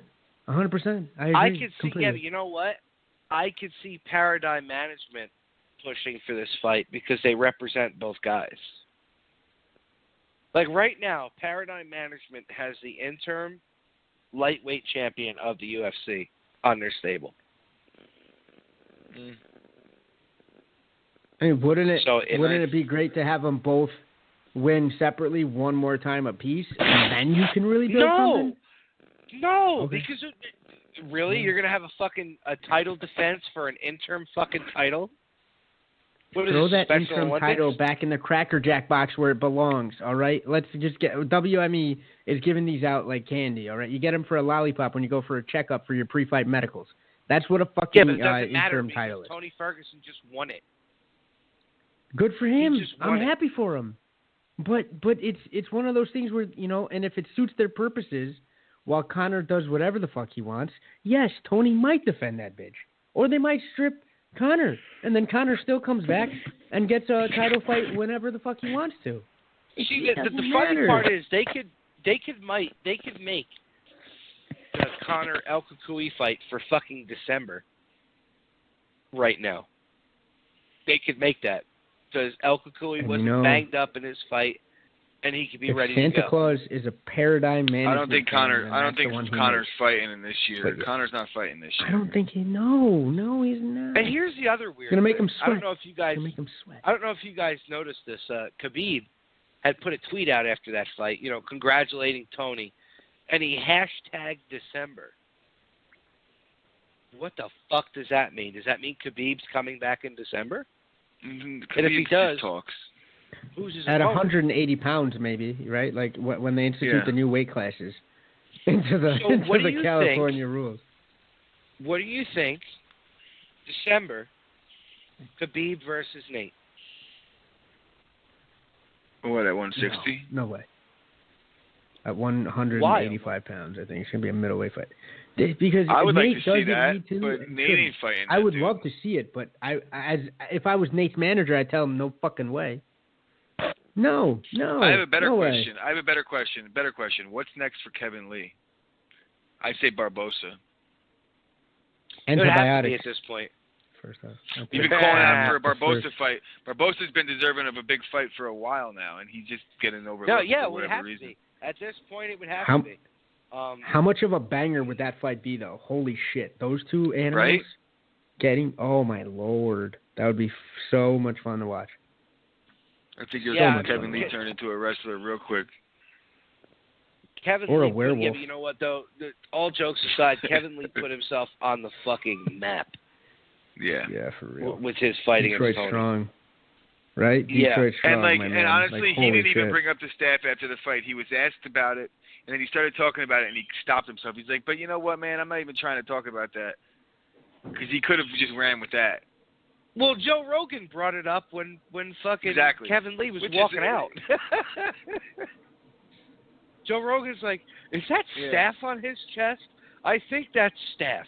100%. I agree. I could see, completely. yeah, but you know what? I could see Paradigm Management pushing for this fight because they represent both guys. Like right now, Paradigm Management has the interim lightweight champion of the UFC on their stable. I mean, wouldn't it be great to have them both win separately one more time apiece, and then you can really build something? No, because really, you're gonna have a title defense for an interim fucking title? What is Throw that Special interim Olympics? title back in the Cracker Jack box where it belongs. All right, let's just get WME is giving these out like candy. All right, you get them for a lollipop when you go for a checkup for your pre-fight medicals. That's what a fucking but it doesn't matter interim title is. Tony Ferguson just won it. Good for him. I'm it. happy for him. But it's one of those things where, and if it suits their purposes, while Conor does whatever the fuck he wants, yes, Tony might defend that bitch. Or they might strip Conor, and then Conor still comes back and gets a title fight whenever the fuck he wants to. See, the funny part is they could make the Conor El Kukui fight for fucking December right now. They could make that. Because El Kukui wasn't banged up in his fight, and he could be ready to go. Santa Claus is a paradigm management. I don't think Conor's fighting in this year. But Conor's not fighting this year. I don't think No, he's not. And here's the other weird. It's gonna make him sweat. I don't know if you guys noticed this. Khabib had put a tweet out after that fight, congratulating Tony, and he hashtagged December. What the fuck does that mean? Does that mean Khabib's coming back in December? And if he does, talks. Who's his at opponent? 180 pounds, maybe, right? Like when they institute the new weight classes into the California rules. What do you think? December, Khabib versus Nate. What, at 160? No way. At 185 pounds, I think it's gonna be a middleweight fight. Because I would Nate like to see that, but Nate ain't fighting. I would love to see it, but if I was Nate's manager, I'd tell him no fucking way. No. I have a better question. I have a better question. What's next for Kevin Lee? I say Barbosa. Antibiotics at this point. First off. You've been calling out for a Barbosa fight. Barbosa's been deserving of a big fight for a while now, and he's just getting overlooked for whatever reason. To be. At this point, it would have to be. How much of a banger would that fight be, though? Holy shit. Those two animals oh, my Lord. That would be so much fun to watch. I think you're seeing Kevin Lee turn into a wrestler real quick. Kevin or Lee a werewolf. Yeah, but you know what, though? All jokes aside, Kevin Lee put himself on the fucking map. Yeah. Yeah, for real. With his fighting Detroit against Tony. Strong. Right? Yeah. Detroit Strong, and honestly, he didn't even shit. bring up the staff after the fight. He was asked about it, and then he started talking about it, and he stopped himself. He's like, but you know what, man? I'm not even trying to talk about that. Because he could have just ran with that. Well, Joe Rogan brought it up when fucking Kevin Lee was walking out. Joe Rogan's like, is that staph on his chest? I think that's staph.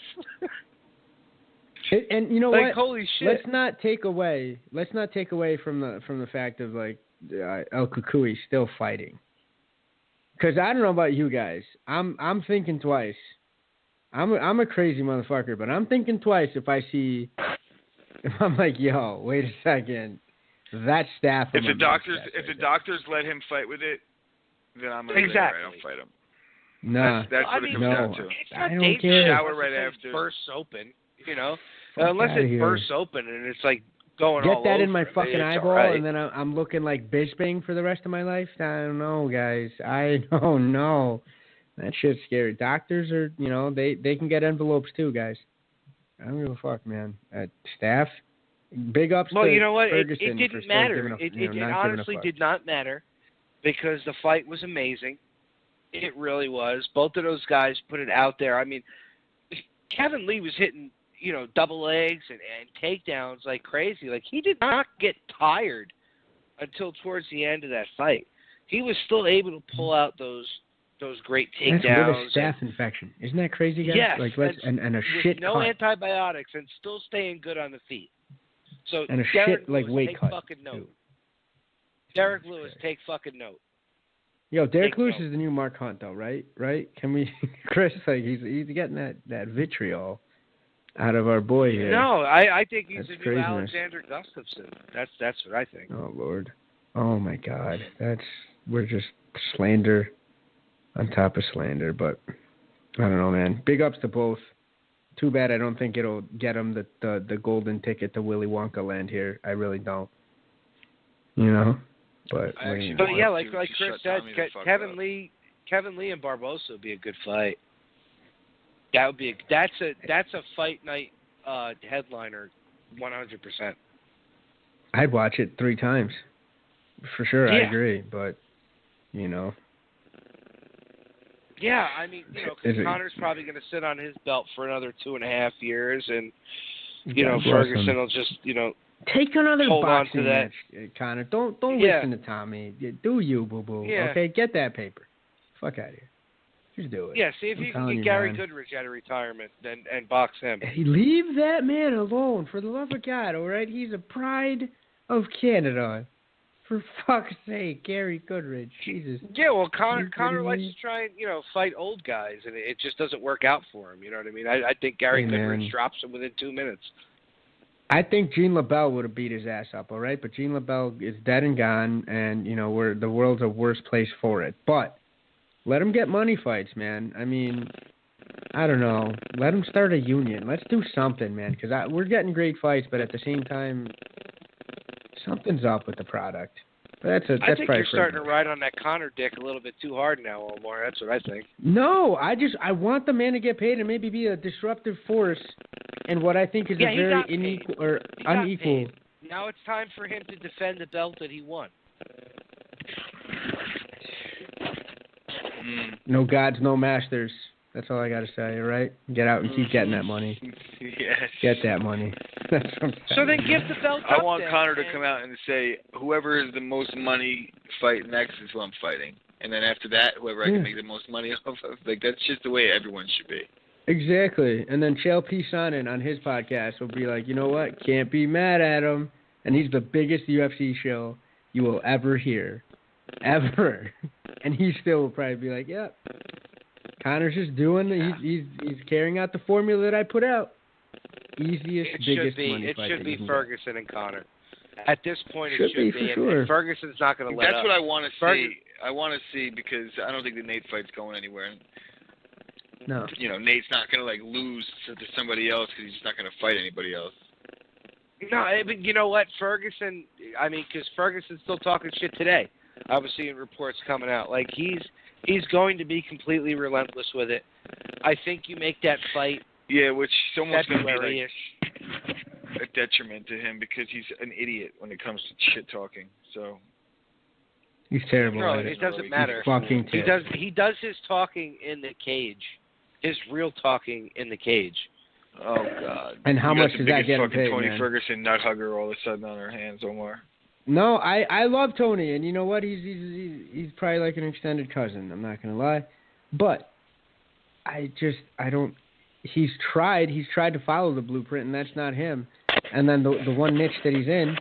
And you know like, what? Holy shit! Let's not take away from the fact of like El Cucuy still fighting. Because I don't know about you guys, I'm thinking twice. I'm a crazy motherfucker, but I'm thinking twice if I'm like, yo, wait a second, that's staph. If the doctors let him fight with it, then I'm gonna say, all right, I'll fight him. No, that's what it comes down to. It's not I don't dangerous. care. Shower right after. Bursts open, unless it bursts open and it's like going Get all that over in my fucking eyeball, right. and then I'm looking like Bisbing for the rest of my life. I don't know, guys. I don't know. That shit's scary. Doctors are, they can get envelopes too, guys. I don't give a fuck, man. Staff, big ups to you know what? Ferguson it didn't for matter. It honestly did not matter because the fight was amazing. It really was. Both of those guys put it out there. I mean, Kevin Lee was hitting, double legs and takedowns like crazy. Like, he did not get tired until towards the end of that fight. He was still able to pull out those great takedowns. That's with a staph infection. Isn't that crazy, guys? Yes. And a shit with no cut. antibiotics and still staying good on the feet. So and a Derek shit like Lewis, weight take cut. fucking note. Too. Derek Lewis, take fucking note. Yo, Derek Lewis is the new Mark Hunt, though, right? Can we, Chris? Like he's getting that vitriol out of our boy here. No, I think he's That's the new craziness. Alexander Gustafsson. That's what I think. Oh Lord, oh my God, we're just slander on top of slander. But I don't know, man. Big ups to both. Too bad I don't think it'll get him the golden ticket to Willy Wonka land here. I really don't. But yeah, like Chris said, Kevin Lee and Barbosa would be a good fight. That would be that's a fight night headliner, 100%. I'd watch it 3 times, for sure. Yeah. I agree, but Yeah, I mean, because Connor's probably going to sit on his belt for another 2.5 years, and Ferguson will just take another hold boxing on to that. match, Connor. Don't listen to Tommy. Do you, boo boo? Yeah. Okay, get that paper. Fuck out of here. Just do it. Yeah, see if you can get Gary Goodrich out of retirement and box him. Hey, leave that man alone, for the love of God. All right, he's a pride of Canada. For fuck's sake, Gary Goodrich. Jesus. Yeah, well, Connor likes to try and fight old guys, and it just doesn't work out for him. You know what I mean? I think Gary Goodrich drops him within 2 minutes. I think Gene LaBelle would have beat his ass up, all right? But Gene LaBelle is dead and gone, and, we're the world's a worse place for it. But let him get money fights, man. I mean, I don't know. Let him start a union. Let's do something, man, because we're getting great fights, but at the same time, something's up with the product. But I think you're starting to ride on that Connor dick a little bit too hard now, Omar. That's what I think. No, I want the man to get paid and maybe be a disruptive force in what I think is a very unequal. Now it's time for him to defend the belt that he won. No gods, no masters. That's all I got to say, all right? Get out and keep getting that money. Yes. Get that money. That's what I'm saying. So then give the belt I want Connor to come out and say, whoever has the most money fight next is who I'm fighting. And then after that, whoever I can make the most money off of. Like, that's just the way everyone should be. Exactly. And then Chael P. Sonnen on his podcast will be like, you know what? Can't be mad at him. And he's the biggest UFC show you will ever hear. Ever. And he still will probably be like, yep. Connor's just doing. He's carrying out the formula that I put out. Biggest money fight. It should be Ferguson and Connor. At this point, it should be. Sure. And Ferguson's not going to let up. That's what I want to see. I want to see because I don't think the Nate fight's going anywhere. No. Nate's not going to lose to somebody else because he's just not going to fight anybody else. No, but you know what, Ferguson? I mean, because Ferguson's still talking shit today. I was seeing reports coming out. Like he's going to be completely relentless with it. I think you make that fight. Yeah, which is almost going to be like a detriment to him because he's an idiot when it comes to shit talking. So he's terrible. No, it doesn't matter. He's fucking terrible. He does his talking in the cage. His real talking in the cage. Oh God! And how much does that get fucking paid, Tony man? Ferguson nut hugger all of a sudden on our hands, Omar. No, I love Tony, and you know what? He's probably like an extended cousin. I'm not gonna lie, but I don't. He's tried to follow the blueprint, and that's not him. And then the one niche that he's in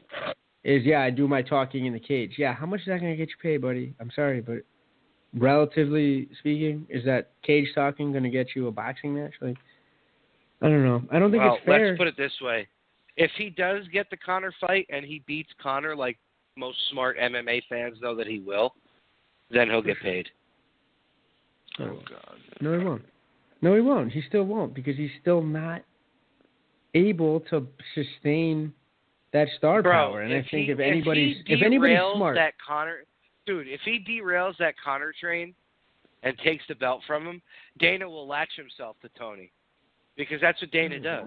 is, I do my talking in the cage. Yeah, how much is that gonna get you paid, buddy? I'm sorry, but relatively speaking, is that cage talking gonna get you a boxing match? Like, I don't know. I don't think it's fair. Let's put it this way. If he does get the Conor fight and he beats Conor, like most smart MMA fans know that he will, then he'll get paid. Oh, God. No, he won't. No, he won't. He still won't because he's still not able to sustain that star power. And I think if anybody's smart, that Conor, dude, if he derails that Conor train and takes the belt from him, Dana will latch himself to Tony because that's what Dana does.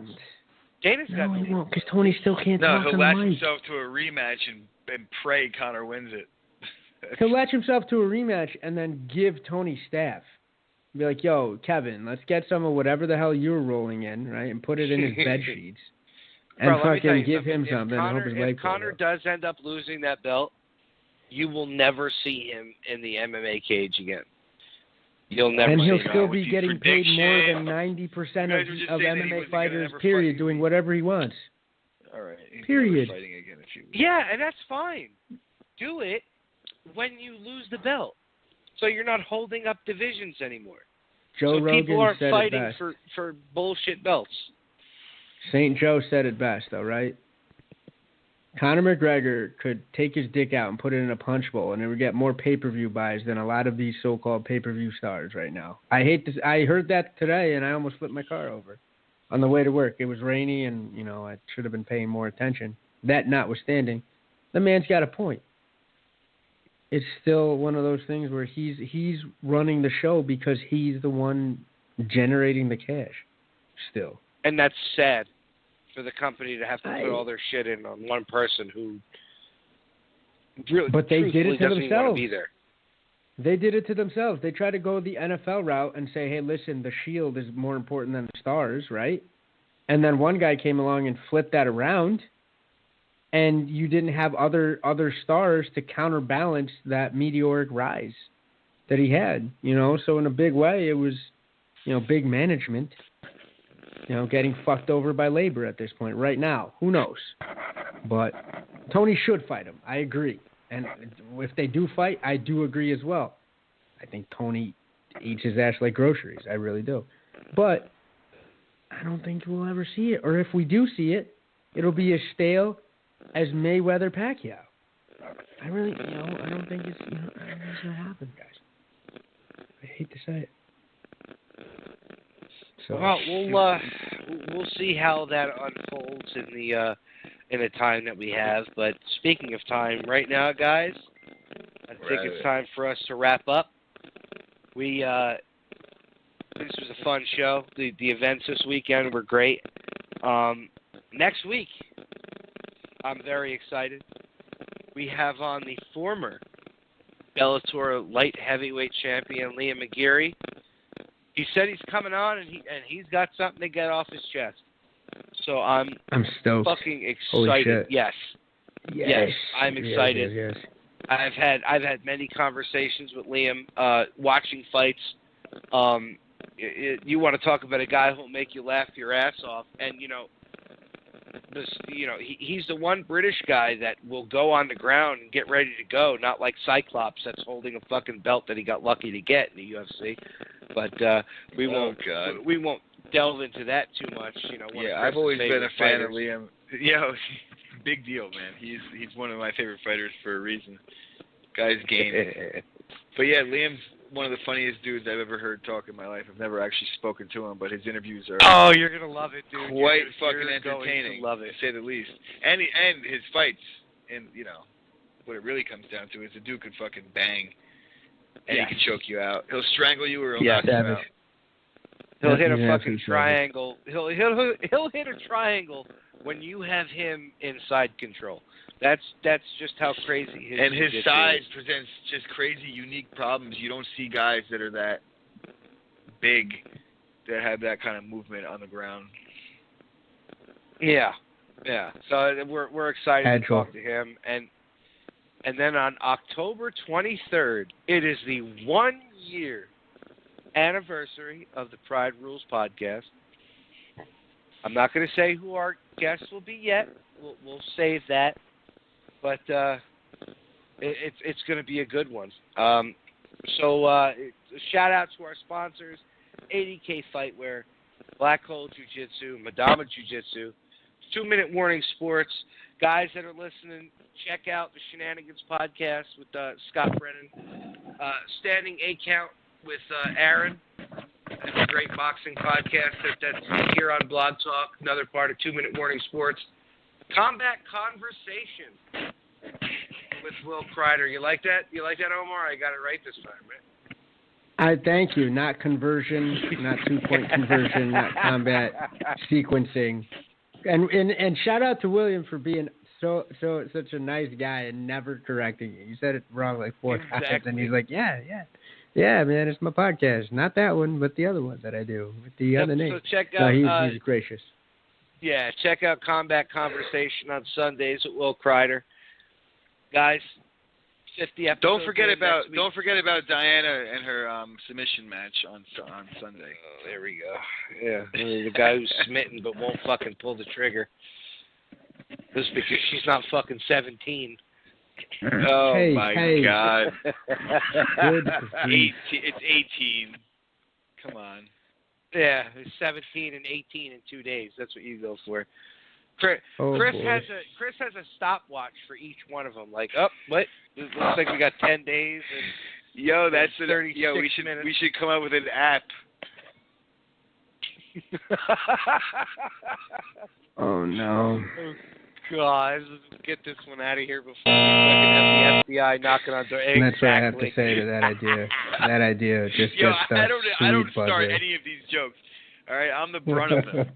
Dana's got he won't because Tony still can't talk on the mic. No, he'll latch himself to a rematch and pray Conor wins it. He'll latch himself to a rematch and then give Tony staff. Be like, yo, Kevin, let's get some of whatever the hell you're rolling in, right, and put it in his bed sheets. And fucking give him something and hope his leg If Conor does end up losing that belt, you will never see him in the MMA cage again. You'll never. And he'll see still him. be getting paid more than 90% of MMA fighters, period, doing whatever he wants. All right. Period. Fighting again if you... Yeah, and that's fine. Do it when you lose the belt. So you're not holding up divisions anymore. Joe Rogan people aren't said fighting it best. for bullshit belts. St. Joe said it best, though, right? Conor McGregor could take his dick out and put it in a punch bowl, and it would get more pay-per-view buys than a lot of these so-called pay-per-view stars right now. I heard that today, and I almost flipped my car over on the way to work. It was rainy, and I should have been paying more attention. That notwithstanding, the man's got a point. It's still one of those things where he's running the show because he's the one generating the cash still. And that's sad for the company to have to put all their shit in on one person who really but they did it to doesn't themselves. Want to be there. They did it to themselves. They tried to go the NFL route and say, hey, listen, the Shield is more important than the stars, right? And then one guy came along and flipped that around. And you didn't have other stars to counterbalance that meteoric rise that he had, So in a big way, it was, big management, getting fucked over by labor at this point. Right now, who knows? But Tony should fight him. I agree. And if they do fight, I do agree as well. I think Tony eats his ass like groceries. I really do. But I don't think we'll ever see it. Or if we do see it, it'll be as stale as Mayweather Pacquiao. I really, I don't think it's, going to happen, guys. I hate to say it. So, well, we'll see how that unfolds in the time that we have. But speaking of time, right now, guys, I think it's time for us to wrap up. This was a fun show. The events this weekend were great. Next week, I'm very excited. We have on the former Bellator light heavyweight champion, Liam McGeary. He said he's coming on, and he's got something to get off his chest. So I'm stoked. Fucking excited. Holy shit. Yes, I'm excited. Yes. I've had many conversations with Liam, watching fights. You want to talk about a guy who'll make you laugh your ass off, and he's the one British guy that will go on the ground and get ready to go, not like Cyclops that's holding a fucking belt that he got lucky to get in the UFC. But we won't delve into that too much. I've always been a fan of Liam. Big deal, man. He's one of my favorite fighters for a reason. Guy's game. But yeah, Liam's one of the funniest dudes I've ever heard talk in my life. I've never actually spoken to him, but his interviews are you're gonna love it, dude. Quite fucking entertaining, love it, to say the least. And his fights, and what it really comes down to is the dude could fucking bang, and he can choke you out. He'll strangle you or he'll knock you out. He'll hit a fucking triangle. He'll hit a triangle when you have him inside control. That's just how crazy his. And his size presents just crazy, unique problems. You don't see guys that are that big that have that kind of movement on the ground. Yeah. So we're excited to talk to him, and And then on October 23rd, it is the 1-year anniversary of the Pride Rules podcast. I'm not going to say who our guests will be yet. We'll save that. But it's going to be a good one. So a shout out to our sponsors, 80K Fightwear, Black Hole Jiu-Jitsu, Madama Jiu-Jitsu, 2-Minute Warning Sports. Guys that are listening, check out the Shenanigans podcast with Scott Brennan. Standing 8 Count with Aaron. That's a great boxing podcast that's here on Blog Talk, another part of 2-Minute Warning Sports. Combat Conversation with Will Kreider. You like that? You like that, Omar? I got it right this time, right? I thank you. Not conversion, not 2-point conversion, not combat sequencing. And shout out to William for being such a nice guy and never correcting you. You said it wrong like 4 times, and he's like, yeah, man, it's my podcast. Not that one, but the other one that I do with the other name. So check out. He's gracious. Yeah, check out Combat Conversation on Sundays with Will Kreider. Guys, 50 episodes. Don't forget about Diana and her submission match on Sunday. Oh, there we go. Yeah, the guy who's smitten but won't fucking pull the trigger. This is because she's not fucking 17. Oh my God! It's 18. Come on. Yeah, it's 17 and 18 in 2 days. That's what you go for. Chris has a stopwatch for each one of them. Like, what? It looks like we got 10 days. And that's 36 minutes. We should come up with an app. Oh no. Oh, God, let's get this one out of here before we have the FBI knocking on the door. Exactly. That's what I have to say to that idea. That idea just gets I don't start any of these jokes. All right, I'm the brunt of them.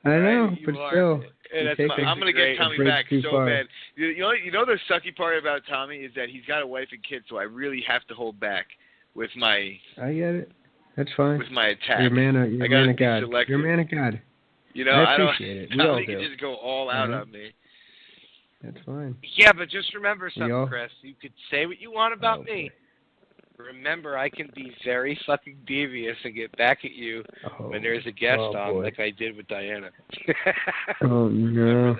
I know, but still. I'm going to get Tommy back so bad. You know the sucky part about Tommy is that he's got a wife and kids, so I really have to hold back with my... I get it. That's fine. With my attack. You're man of God. Selective. You're man of God. You know, I appreciate it. We all can just go all out on me. That's fine. Yeah, but just remember something, Chris. You could say what you want about me. Remember, I can be very fucking devious and get back at you when there's a guest on, like I did with Diana. Oh, no.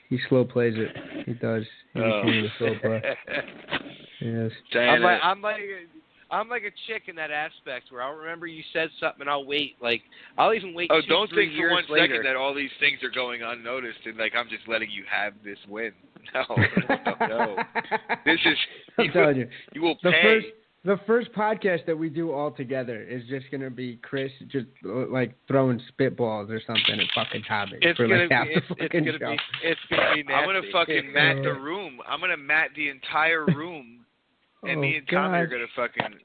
He slow plays it. He does. He's slow play. Yes. Diana. I'm like a chick in that aspect where I'll remember you said something and I'll wait. Like, I'll even wait 2-3 years later. Don't think for 1 second that all these things are going unnoticed and, like, I'm just letting you have this win. No. This is... I'm telling you. You will pay. The first podcast that we do all together is just going to be Chris just, like, throwing spitballs or something at fucking Tommy. It's going to be nasty. I'm going to fucking mat the room. I'm going to mat the entire room. And me and Tommy are going to fucking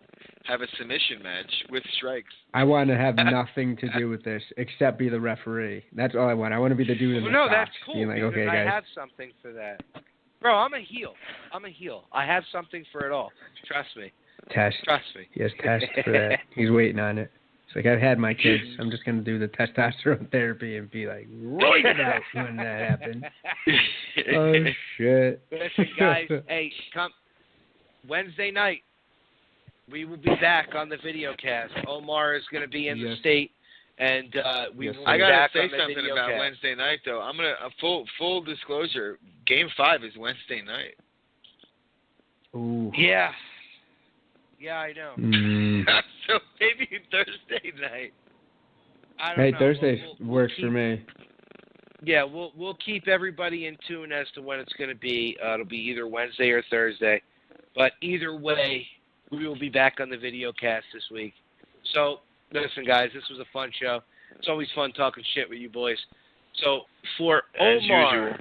have a submission match with strikes. I want to have nothing to do with this except be the referee. That's all I want. I want to be the dude in the No, box, that's cool being like, because okay, I guys. have something for that. Bro, I'm a heel. I have something for it all. Trust me. Test. Trust me. Yes, test for that. He's waiting on it. It's like, I've had my kids. I'm just going to do the testosterone therapy and be like, right about when that happens. Oh, shit. Listen, guys, hey, come. Wednesday night, we will be back on the video cast. Omar is going to be in the state, and we will be I back gotta on the say something about cast. Wednesday night, though. I'm gonna full disclosure. Game 5 is Wednesday night. Ooh. Yeah, I know. So maybe Thursday night. I don't know. Thursday works for me. Yeah, we'll keep everybody in tune as to when it's going to be. It'll be either Wednesday or Thursday. But either way, we will be back on the video cast this week. So, listen, guys, this was a fun show. It's always fun talking shit with you boys. So, for Omar,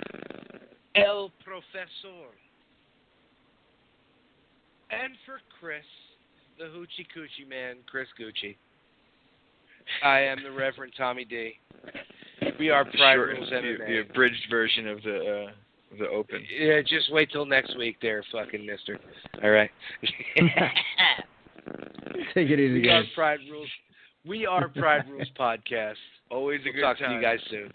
El Professor, and for Chris, the Hoochie Coochie Man, Chris Gucci, I am the Reverend Tommy D. We are Pride Rules MMA. The abridged version of the open. Yeah, just wait till next week there, fucking mister. All right. Take it easy, guys. We are Pride Rules Podcast. Always a good talk time. to you guys soon.